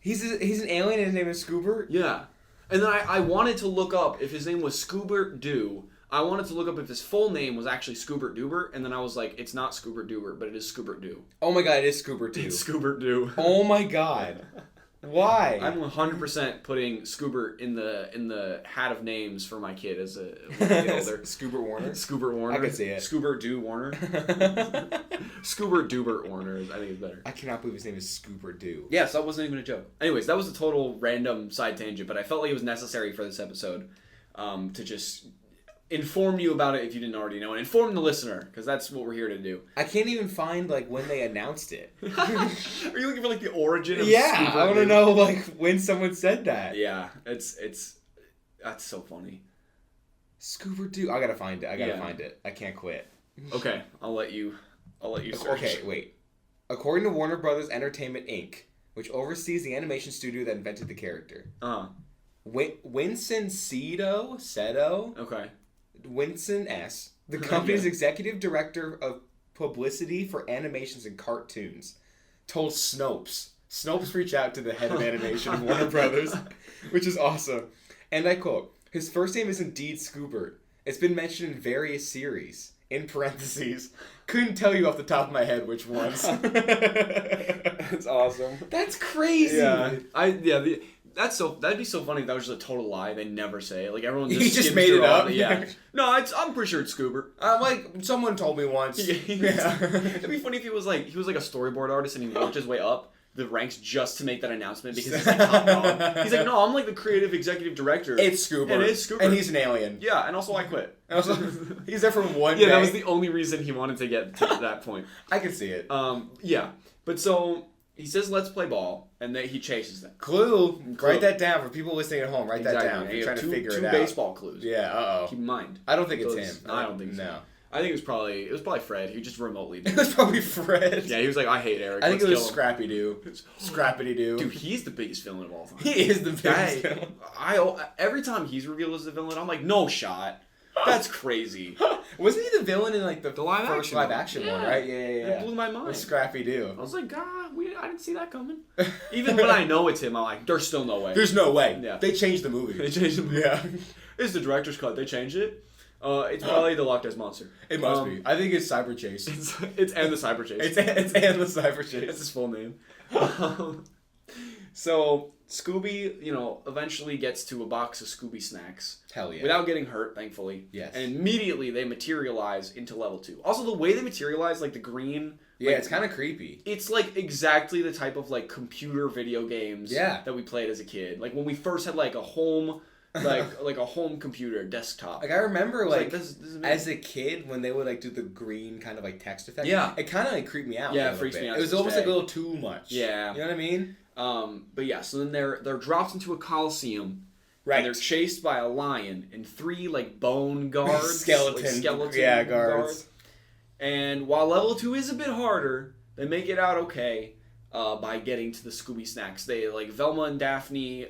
He's an alien and his name is Scoobert? Yeah. And then I wanted to look up if his name was Scoobert Doo. I wanted to look up if his full name was actually Scoobert Doobert, and then I was like, it's not Scoobert Doobert, but it is Scoobert Doo. Oh my god, it is Scoobert Doo. It's Scoobert Doo. Oh my god. Why? I'm 100% putting Scoobert in the hat of names for my kid as when I get older. Scoobert Warner? Scoobert Warner. I can see it. Scoobert Doo Warner. Scoobert Doobert Warner, I think is better. I cannot believe his name is Scoobert Doo. Yeah, so that wasn't even a joke. Anyways, that was a total random side tangent, but I felt like it was necessary for this episode to just inform you about it if you didn't already know, and inform the listener, because that's what we're here to do. I can't even find like when they announced it. Are you looking for like the origin of Scoobert? I want to know like when someone said that. Yeah, it's that's so funny. Scoobert Doo. I gotta find it. I gotta find it. I can't quit. Okay, I'll let you search. Okay, wait. According to Warner Brothers Entertainment Inc., which oversees the animation studio that invented the character. Winston Seto. Okay. Winston S., the company's executive director of publicity for animations and cartoons, told Snopes reach out to the head of animation of Warner Brothers, which is awesome. And I quote, "His first name is indeed Scoobert. It's been mentioned in various series. in parentheses, couldn't tell you off the top of my head which ones. That's awesome. That's crazy. That'd be so funny if that was just a total lie. They never say it. Like everyone just He just skims made through it all up. the- yeah. No, I'm pretty sure it's Scoober. Like someone told me once. It'd be funny if he was like a storyboard artist and he worked his way up the ranks just to make that announcement because he's like top dog. He's like, no, I'm like the creative executive director. It's Scoober. And it's Scoober. And he's an alien. Yeah, and also I quit. He's there for one day. Yeah, that was the only reason he wanted to get to that point. I can see it. Yeah. But so he says, let's play ball, and then he chases them. Clue. Write that down for people listening at home. Write that down. If you're trying to figure it out. Two baseball clues. Yeah, uh-oh. Keep in mind. I don't think it's him. I don't think so. No. I think it was probably Fred. He just remotely did It was probably Fred. Yeah, he was like, I hate Eric. I think it was kill him. Scrappy-Doo. Scrappy-Doo. Dude, he's the biggest villain of all time. He is the biggest villain. Every time he's revealed as the villain, I'm like, no shot. That's crazy. Wasn't he the villain in like the live first action live action one, right? Yeah. It blew my mind. With Scrappy-Doo. I was like, God, I didn't see that coming. Even when I know it's him, I'm like, there's still no way. There's no way. Yeah. They changed the movie. They changed the movie. Yeah. It's the director's cut. They changed it. It's probably the Loch Ness Monster. It must be. I think it's Cyber Chase. It's and the Cyber Chase. It's and the Cyber Chase. That's his full name. So Scooby, eventually gets to a box of Scooby snacks. Hell yeah. Without getting hurt, thankfully. Yes. And immediately they materialize into level 2. Also, the way they materialize, like the green. Yeah, it's kind of creepy. It's like exactly the type of like computer video games that we played as a kid. Like when we first had like a home. like a home computer desktop. Like I remember this is as a kid when they would like do the green kind of like text effect. Yeah. It kind of like creeped me out. Yeah, it freaks me out. It was almost like a little too much. Yeah. You know what I mean? But yeah, so then they're dropped into a coliseum. Right. And they're chased by a lion and 3 like bone guards. skeleton guards. And while level 2 is a bit harder, they make it out okay. By getting to the Scooby snacks. They, like, Velma and Daphne,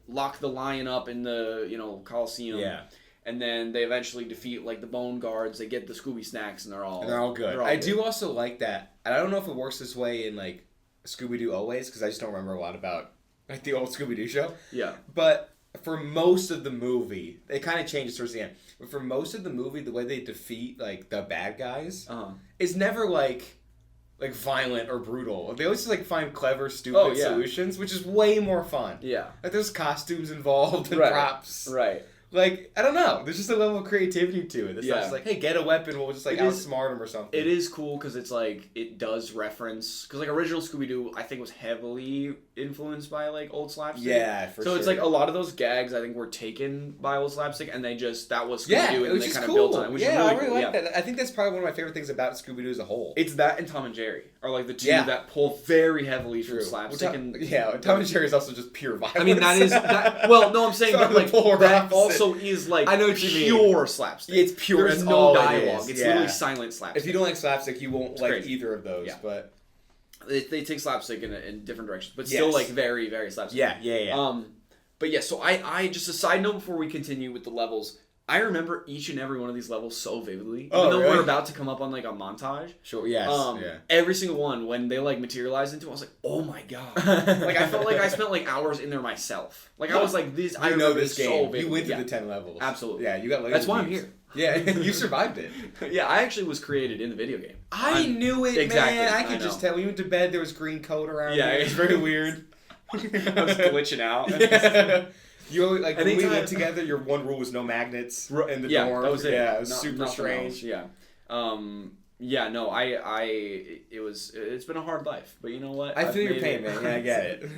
lock the lion up in the, Coliseum. Yeah. And then they eventually defeat, like, the bone guards. They get the Scooby snacks, and they're all good. I do also like that. And I don't know if it works this way in, like, Scooby-Doo Always, because I just don't remember a lot about, like, the old Scooby-Doo show. Yeah. But for most of the movie, it kind of changes towards the end. But for most of the movie, the way they defeat, like, the bad guys is never, like violent or brutal. They always just like find clever, stupid solutions, which is way more fun. Yeah. Like there's costumes involved and props. Right. Like, I don't know. There's just a level of creativity to it. It's not just like, hey, get a weapon, we'll just like outsmart them or something. It is cool because it's like, it does reference, because like original Scooby-Doo, I think was heavily influenced by like old slapstick. Yeah, for sure. So it's like a lot of those gags I think were taken by old slapstick and that was Scooby-Doo and they kind of built on it. Which is really I really cool. like that. I think that's probably one of my favorite things about Scooby-Doo as a whole. It's that and Tom and Jerry are like the two that pull very heavily from slapstick. Tom and Jerry is also just pure violence. I mean, well, no, I'm saying that like that also is like, I know what you mean. Pure slapstick. It's pure. There's no dialogue. It's literally silent slapstick. If you don't like slapstick, you won't like either of those. Yeah. But they take slapstick in different directions, but still like very, very slapstick. Yeah. But yeah, so I just a side note before we continue with the levels. I remember each and every one of these levels so vividly. Even though we're about to come up on like a montage. Sure, yes. Every single one, when they like materialized into it, I was like, oh my god. Like I felt like I spent like hours in there myself. Like I was like, I know this game. So vividly. You went through the 10 levels. Absolutely. Yeah, you got That's why I'm here. Yeah, you survived it. Yeah, I actually was created in the video game. I knew it, exactly, man. I could just tell. We went to bed, there was green coat around me. It was very weird. I was glitching out. Yeah. You always, like, when we lived together, your one rule was no magnets in the dorm. That was it. Yeah, it was super strange. Else. It's been a hard life, but you know what? I feel your pain, man. Yeah, I get it.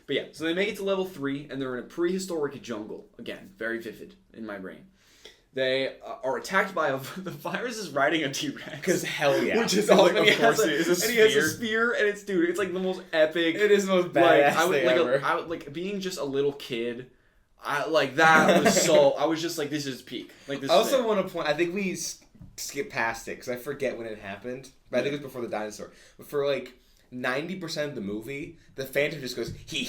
But yeah, so they make it to level 3, and they're in a prehistoric jungle. Again, very vivid in my brain. They are attacked by the virus is riding a T-Rex. Because hell yeah. Which is awesome. Like, of course it is a spear. And he has a spear, and it's like the most epic. It is the most badass thing ever. I would being just a little kid. That was so. I was just like, this is peak. Like this. I also want to point. I think we skip past it because I forget when it happened. But I think it was before the dinosaur. But for like 90% of the movie, the Phantom just goes he.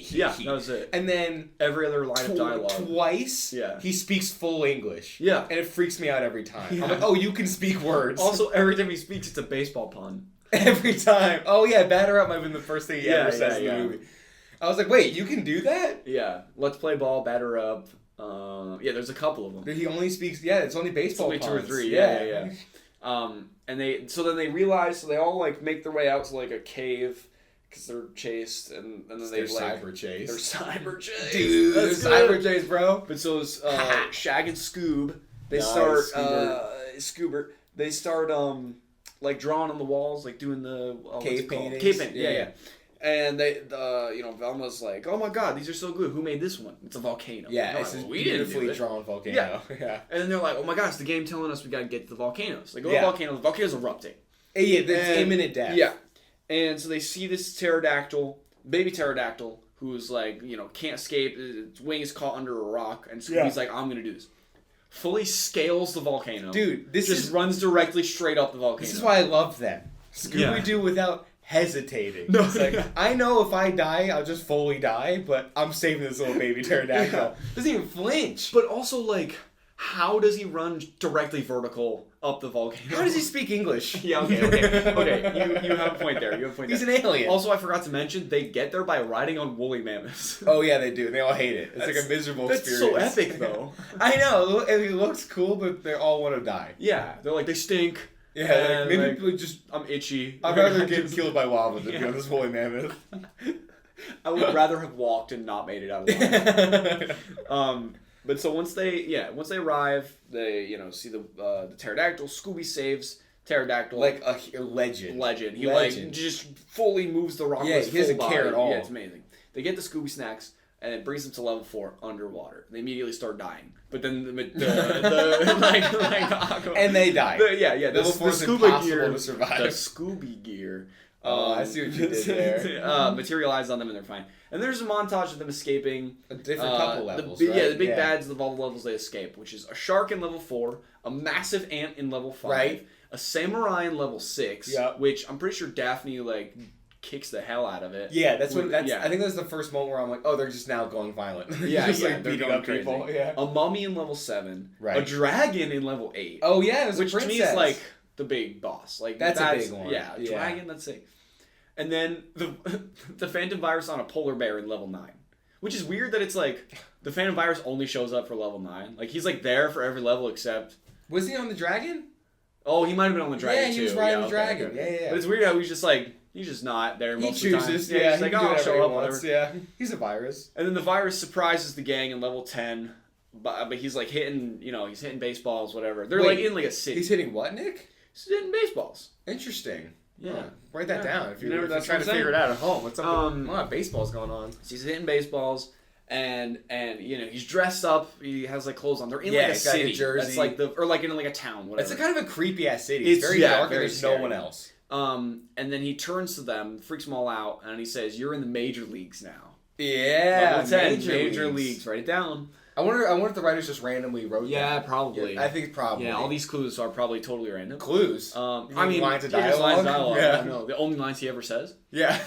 Yeah, that was it. And then every other line of dialogue, twice, he speaks full English. Yeah, and it freaks me out every time. Yeah. I'm like, oh, you can speak words. Also, every time he speaks, it's a baseball pun. Every time. Oh yeah, batter up might have been the first thing he ever says in the movie. I was like, wait, you can do that? Yeah. Let's play ball, batter up. Yeah, there's a couple of them. But he only speaks. Yeah, it's only baseball. It's only 2 or 3. Yeah. And they realize, so they all like make their way out to like a cave because they're chased, and then They're cyber chased. They're cyber chased, dude. They're cyber chased, bro. But so it's Shag and Scoob. They Nice, start Scoobert. They start like drawing on the walls, like doing the Cave paintings. Cave painting. Yeah. And Velma's like, oh my god, these are so good. Who made this one? It's a volcano. Yeah, no, it's a we didn't do beautifully it. drawn volcano. Yeah. And then they're like, oh my gosh, the game telling us we gotta get to the volcanoes. They go to Yeah. the volcano. The volcano's erupting. Yeah, it's imminent death. Yeah. And so they see this baby pterodactyl, who's like, can't escape. Its wings caught under a rock. And Scooby's like, I'm gonna do this. Fully scales the volcano. Dude, this runs directly straight up the volcano. This is why I love them. Scooby-Doo without hesitating. No, it's like, I know if I die, I'll just fully die, but I'm saving this little baby pterodactyl. Doesn't even flinch. But also, like, how does he run directly vertical up the volcano? How does he speak English? Yeah, okay. You have a point there. He's an alien. Also, I forgot to mention, they get there by riding on woolly mammoths. Oh, yeah, they do. They all hate it. It's like a miserable experience. That's so epic, though. I know. It looks cool, but they all want to die. Yeah. They're like, they stink. Yeah, maybe people just... I'm itchy. I'd rather get killed by lava than be on this woolly mammoth. I would rather have walked and not made it out of the lava. But so once they arrive, they see the pterodactyl. Scooby saves pterodactyl like a legend. He like just fully moves the rock. Yeah, with he doesn't full care body. at all. Yeah, it's amazing. They get the Scooby snacks and it brings them to level 4 underwater. They immediately start dying. But then the and they die. The Level 4 is scuba impossible gear to survive. The Scooby gear. I see what you did there. Materialize on them and they're fine. And there's a montage of them escaping. A different couple levels, right? right? The big bads of all the levels they escape, which is a shark in level 4, a massive ant in level 5, right? A samurai in level 6, yeah. which I'm pretty sure Daphne kicks the hell out of it. Yeah, I think that's the first moment where I'm like, oh, they're just now going violent. Yeah, just they're beating going up crazy. people. Yeah. A mummy in level 7, right? A dragon in level 8. Oh yeah, which to me is like the big boss. Like that's a big one. Yeah, dragon. That's it. And then the Phantom Virus on a polar bear in level 9. Which is weird that it's like, the Phantom Virus only shows up for level 9. Like, he's like there for every level except... Was he on the dragon? Oh, he might have been on the dragon too. Yeah, he was riding the dragon. Okay. Yeah. But it's weird how he's just like, he's just not there most of the time. He chooses, yeah. He's like, oh, I'll show up, whatever. Yeah, he's a virus. And then the virus surprises the gang in level 10. But he's like hitting, he's hitting baseballs, whatever. They're like in like a city. He's hitting what, Nick? He's hitting baseballs. Interesting. Yeah. Oh, write that down if you're that's trying to figure it out at home. What's up? A lot of baseball's going on. So he's hitting baseballs, and he's dressed up. He has like clothes on. They're in like a city. Like a jersey. That's like or like in like a town. Whatever. It's a kind of a creepy ass city. It's very dark and there's scary. No one else. And then he turns to them, freaks them all out, and he says, "You're in the major leagues now." Yeah, level 10, major leagues. Write it down. I wonder if the writers just randomly wrote that. Yeah, probably. I think probably. Yeah, all these clues are probably totally random. Clues? I mean, lines of dialogue? Yeah. I know. The only lines he ever says. Yeah.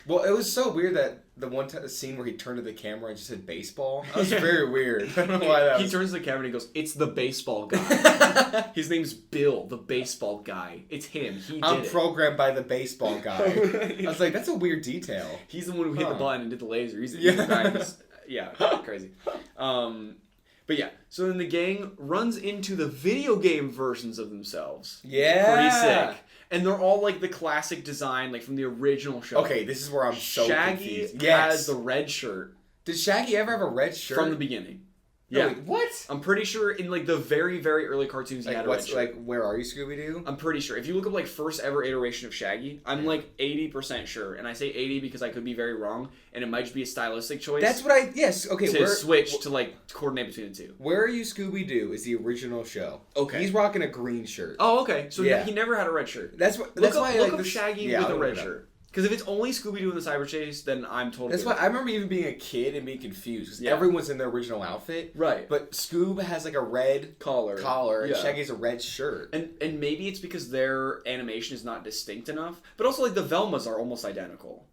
Well, it was so weird that the one scene where he turned to the camera and just said baseball. That was very weird. I don't know why that was. He turns to the camera and he goes, "It's the baseball guy." His name's Bill, the baseball guy. It's him. I'm programmed by the baseball guy. I was like, that's a weird detail. He's the one who hit the button and did the laser. He's the guy. Yeah, crazy. But yeah, so then the gang runs into the video game versions of themselves. Yeah. Pretty sick. And they're all like the classic design, like from the original show. Okay, this is where I'm so Shaggy confused. has the red shirt. Did Shaggy ever have a red shirt? From the beginning. No, Yeah. wait, what? I'm pretty sure in like the very, very early cartoons he had a red shirt. Like, where are you, Scooby-Doo? I'm pretty sure. If you look up like first ever iteration of Shaggy, I'm like 80% sure. And I say 80 because I could be very wrong. And it might just be a stylistic choice. That's what I... Yes, okay. To switch to like coordinate between the two. Where Are You, Scooby-Doo is the original show. Okay. He's rocking a green shirt. Oh, okay. So Yeah. he never had a red shirt. That's why Look up Shaggy with a red shirt. Because if it's only Scooby-Doo in the cyber chase, then I'm totally... That's why I remember even being a kid and being confused. Because everyone's in their original outfit. Right. But Scoob has like a red collar and Shaggy's a red shirt. And maybe it's because their animation is not distinct enough. But also like the Velmas are almost identical.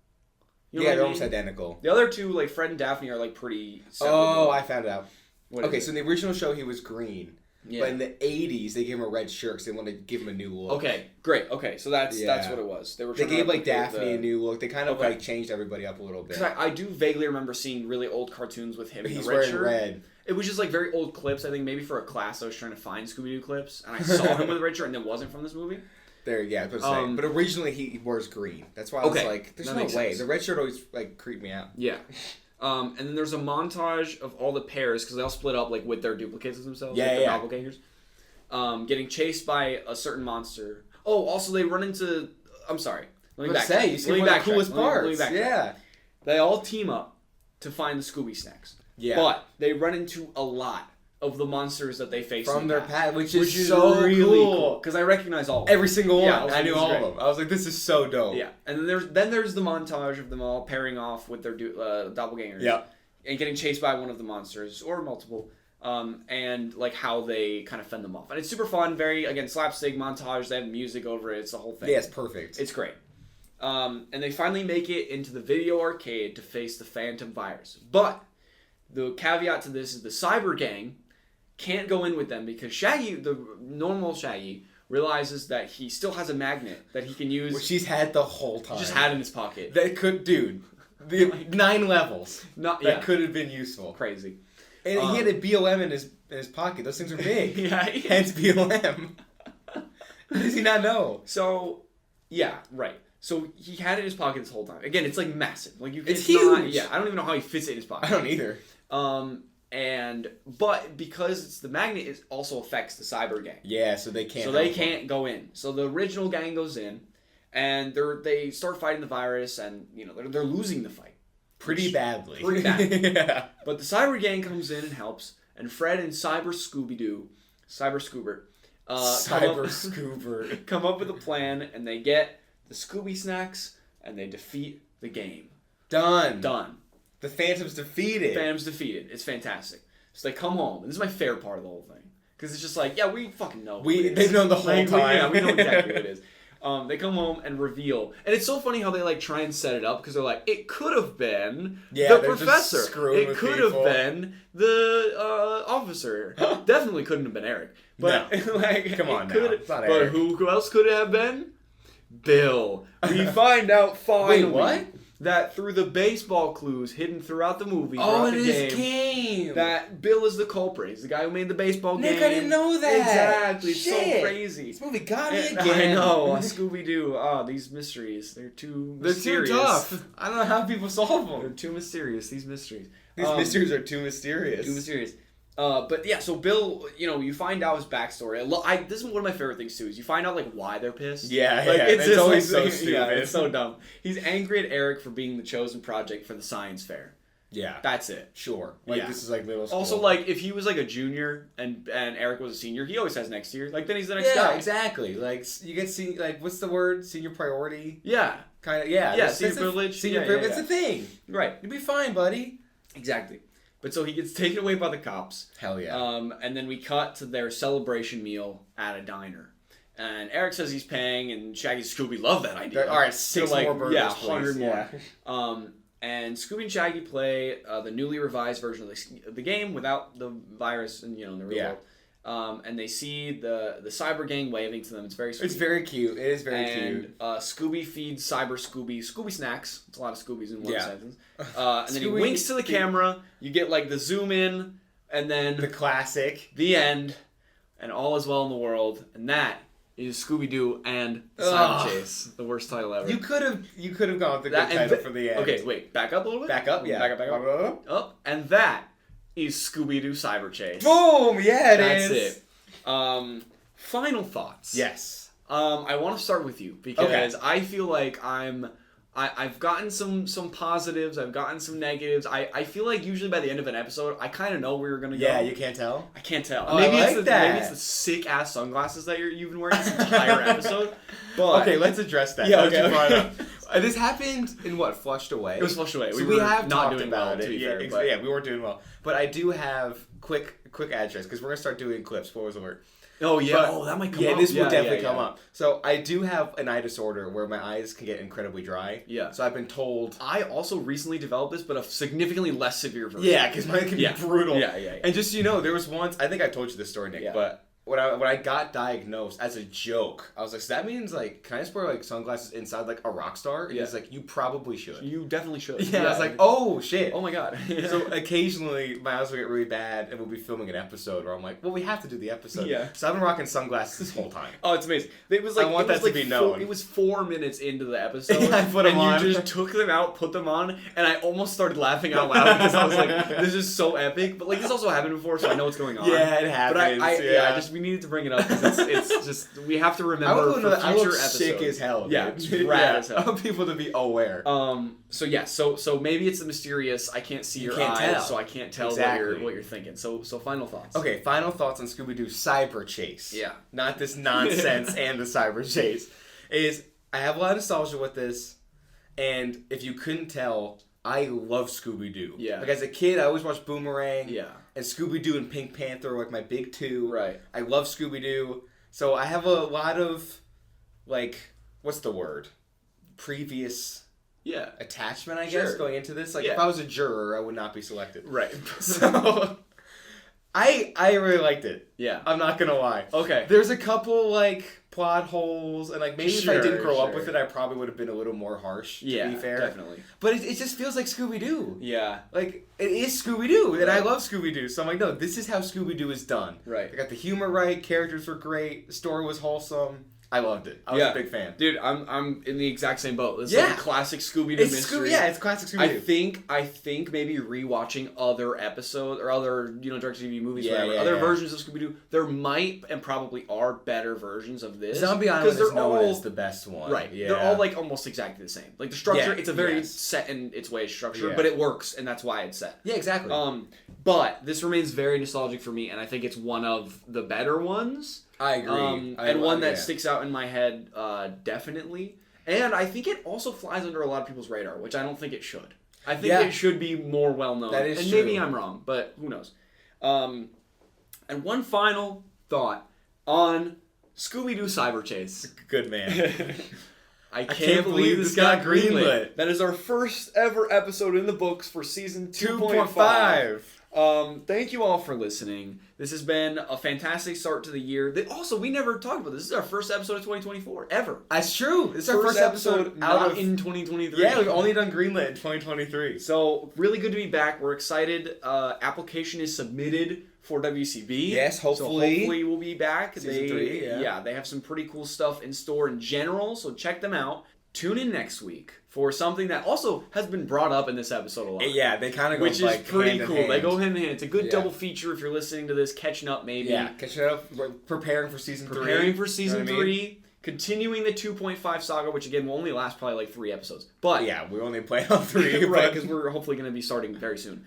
You know they're almost identical. The other two, like Fred and Daphne, are like pretty separate. Oh, I found it out. What okay, so in the original show he was green. Yeah. But in the 80s, they gave him a red shirt because they wanted to give him a new look. Okay, great. Okay, so that's what it was. They gave like Daphne a new look. They kind of Okay. like changed everybody up a little bit. Because I do vaguely remember seeing really old cartoons with him in He's the red wearing shirt. red. It was just like very old clips. I think maybe for a class I was trying to find Scooby-Doo clips, and I saw him with a red shirt, and it wasn't from this movie. There, yeah, I was going to say. But originally he wears green. That's why I was like, there's that no makes way. sense. The red shirt always like creeped me out. Yeah. And then there's a montage of all the pairs, because they all split up like with their duplicates of themselves, like their doppelgangers, getting chased by a certain monster. Oh, also they run into... I'm sorry. Let me backtrack. You see one of the coolest parts. Yeah. They all team up to find the Scooby Snacks. Yeah. But they run into a lot of the monsters that they face from their past, which is so really cool. Because I recognize all of them. Every single one. Yeah, I knew all of them. I was like, this is so dope. Yeah. And then there's the montage of them all pairing off with their doppelgangers. Yeah. And getting chased by one of the monsters, or multiple. And like how they kind of fend them off. And it's super fun, very, again, slapstick montage. They have music over it. It's the whole thing. Yeah, it's perfect. It's great. And they finally make it into the video arcade to face the Phantom Virus. But the caveat to this is the Cyber Gang can't go in with them because Shaggy, the normal Shaggy, realizes that he still has a magnet that he can use. Which he's had the whole time. He just had in his pocket. That could, dude, the 9 levels. That could have been useful. Crazy. And he had a BOM in his pocket. Those things are big. Yeah. Hence BOM. How does he not know? So, yeah, right. So he had it in his pocket this whole time. Again, it's like massive. Like it's huge. Yeah, I don't even know how he fits it in his pocket. I don't either. But because it's the magnet, it also affects the Cyber Gang. Yeah, so they can't. So they can't go in. So the original gang goes in, and they start fighting the virus, and they're losing the fight pretty badly. Pretty badly. Yeah. But the Cyber Gang comes in and helps, and Fred and Cyber Scoober, come up with a plan, and they get the Scooby Snacks, and they defeat the game. Done. The Phantom's defeated. It's fantastic. So they come home, and this is my favorite part of the whole thing. Because it's just like, yeah, we fucking know. They've known the whole time. We know exactly what it is. They come home and reveal. And it's so funny how they like try and set it up, because they're like, it could have been the professor. It could have been the officer. Definitely couldn't have been Eric. But no. like, come on now. It's not but Eric. who else could it have been? Bill. We find out finally. Wait, what? That through the baseball clues hidden throughout the movie, in his game, that Bill is the culprit. He's the guy who made the baseball game. Nick, I didn't know that. Exactly. It's so crazy. This movie got me again. I know. Scooby-Doo. Oh, these mysteries. They're too mysterious. They're too tough. I don't know how people solve them. They're too mysterious, these mysteries. These mysteries are too mysterious. Too mysterious. But yeah, so Bill, you find out his backstory. This is one of my favorite things too. Is you find out like why they're pissed. Yeah, like, it's always so stupid. Yeah, it's so dumb. He's angry at Eric for being the chosen project for the science fair. Yeah, that's it. Sure. Like this is like middle school. Also, like if he was like a junior and Eric was a senior, he always has next year. Like then he's the next guy. Yeah, exactly. Like you get like what's the word? Senior priority. Yeah. Kind of. Yeah. Yeah. Senior privilege. Senior privilege. It's a thing. Right. You'll be fine, buddy. Exactly. But so he gets taken away by the cops. Hell yeah. And then we cut to their celebration meal at a diner. And Eric says he's paying, and Shaggy and Scooby love that idea. All right, 6 more burgers, yeah, please. 100 more. Yeah. And Scooby and Shaggy play the newly revised version of the game without the virus and in the real world. And they see the Cyber Gang waving to them. It's very sweet. It's very cute. It is very cute. Scooby feeds Cyber Scooby snacks. It's a lot of Scoobies in one sentence. And then he winks to the camera. You get like the zoom in, and then the classic, the end, and all is well in the world. And that is Scooby-Doo and the Cyber Chase, the worst title ever. You could have gone with the good title for the end. Okay, wait, back up a little bit. Back up, yeah. Back up. Up, and that is Scooby-Doo Cyber Chase. Boom! Yeah, That's it. Final thoughts. Yes. I want to start with you because I feel like I've gotten some positives. I've gotten some negatives. I feel like usually by the end of an episode, I kind of know where you're gonna go. Yeah, you can't tell. I can't tell. Oh, maybe maybe it's the sick ass sunglasses that you've been wearing this entire episode. But okay, let's address that. Yeah, okay. This happened in what? Flushed Away? It was Flushed Away. So we have not talked doing about well, to it. be Yeah, fair, but... yeah, we weren't doing well. But I do have quick address because we're gonna start doing clips. Spoilers alert. Oh yeah. But, that might come up. Yeah, this will definitely come yeah. up. So I do have an eye disorder where my eyes can get incredibly dry. Yeah. So I've been told. I also recently developed this, but a significantly less severe version. Yeah, because mine can be brutal. Yeah. And just so you know, there was once, I think I told you this story, Nick, but when I got diagnosed as a joke, I was like, so that means like, can I just wear like sunglasses inside like a rock star? And he's like, you probably should. You definitely should. Yeah, I was like, oh shit. Oh my god. So occasionally my eyes will get really bad and we'll be filming an episode where I'm like, well, we have to do the episode. Yeah. So I've been rocking sunglasses this whole time. Oh, it's amazing. It was like, I want that to be known. It was 4 minutes into the episode. Yeah, I put them on. And you just took them out, put them on, and I almost started laughing out loud because I was like, this is so epic. But like, this also happened before, so I know what's going on. Yeah, it happens. But we needed to bring it up. It's just we have to remember for future episodes. Sick as hell. Yeah, dude. rad as hell. I want people to be aware. So maybe it's the mysterious. I can't see your eyes, tell. so I can't tell what you're thinking. So final thoughts. Okay, final thoughts on Scooby-Doo Cyber Chase. Yeah, not this nonsense and the Cyber Chase. Is I have a lot of nostalgia with this, and if you couldn't tell, I love Scooby-Doo. Yeah. Like as a kid, I always watched Boomerang. Yeah. And Scooby-Doo and Pink Panther were like my big two. Right. I love Scooby-Doo. So I have a lot of, like, what's the word? Previous attachment, I guess, going into this. Like, if I was a juror, I would not be selected. Right. So, I really liked it. Yeah. I'm not gonna lie. Okay. There's a couple, like, plot holes, and, like, maybe if I didn't grow up with it, I probably would have been a little more harsh, to be fair. Definitely. But it just feels like Scooby-Doo. Yeah. Like, it is Scooby-Doo, and I love Scooby-Doo. So I'm like, no, this is how Scooby-Doo is done. Right. I got the humor right, characters were great, the story was wholesome. I loved it. I was a big fan. Dude, I'm in the exact same boat. It's like a classic Scooby-Doo mystery. It's classic Scooby-Doo. I think maybe rewatching other episodes or other, direct-to-TV movies, other versions of Scooby-Doo, there might and probably are better versions of this. Zombie Island is known as the best one. Right. Yeah. They're all like almost exactly the same. Like the structure, it's a very set in its way structure, but it works, and that's why it's set. Yeah, exactly. But this remains very nostalgic for me, and I think it's one of the better ones. I agree. And one that sticks out in my head, definitely. And I think it also flies under a lot of people's radar, which I don't think it should. I think it should be more well known. That is and true. Maybe I'm wrong, but who knows. And one final thought on Scooby-Doo Cyber Chase. Good man. I can't believe this got greenlit. That is our first ever episode in the books for season 2.5. Thank you all for listening. This has been a fantastic start to the year. Also, we never talked about this. This is our first episode of 2024 ever. That's true. This is our first episode out in 2023. Yeah, we've only done Greenlit in 2023. So really good to be back. We're excited. Application is submitted for WCB. Yes, hopefully. So hopefully we'll be back. Season 3, yeah, they have some pretty cool stuff in store in general. So check them out. Tune in next week for something that also has been brought up in this episode a lot. Yeah, they kind of go which is pretty cool. They go hand in hand. It's a good Yeah. double feature if you're listening to this, catching up maybe. Yeah, catching up. We're preparing for season 3. Preparing for season You know what I mean? 3. Continuing the 2.5 saga, which again will only last probably like 3 episodes. But yeah, we only play on 3. right, because we're hopefully going to be starting very soon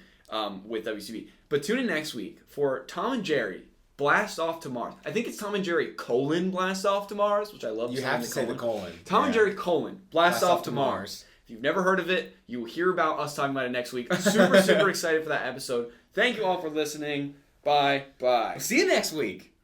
with WCB. But tune in next week for Tom and Jerry Blast Off to Mars. I think it's Tom and Jerry : Blast Off to Mars, which I love. You have to say the colon. Tom and Jerry : Blast Off to Mars. If you've never heard of it, you will hear about us talking about it next week. Super excited for that episode. Thank you all for listening. Bye. See you next week.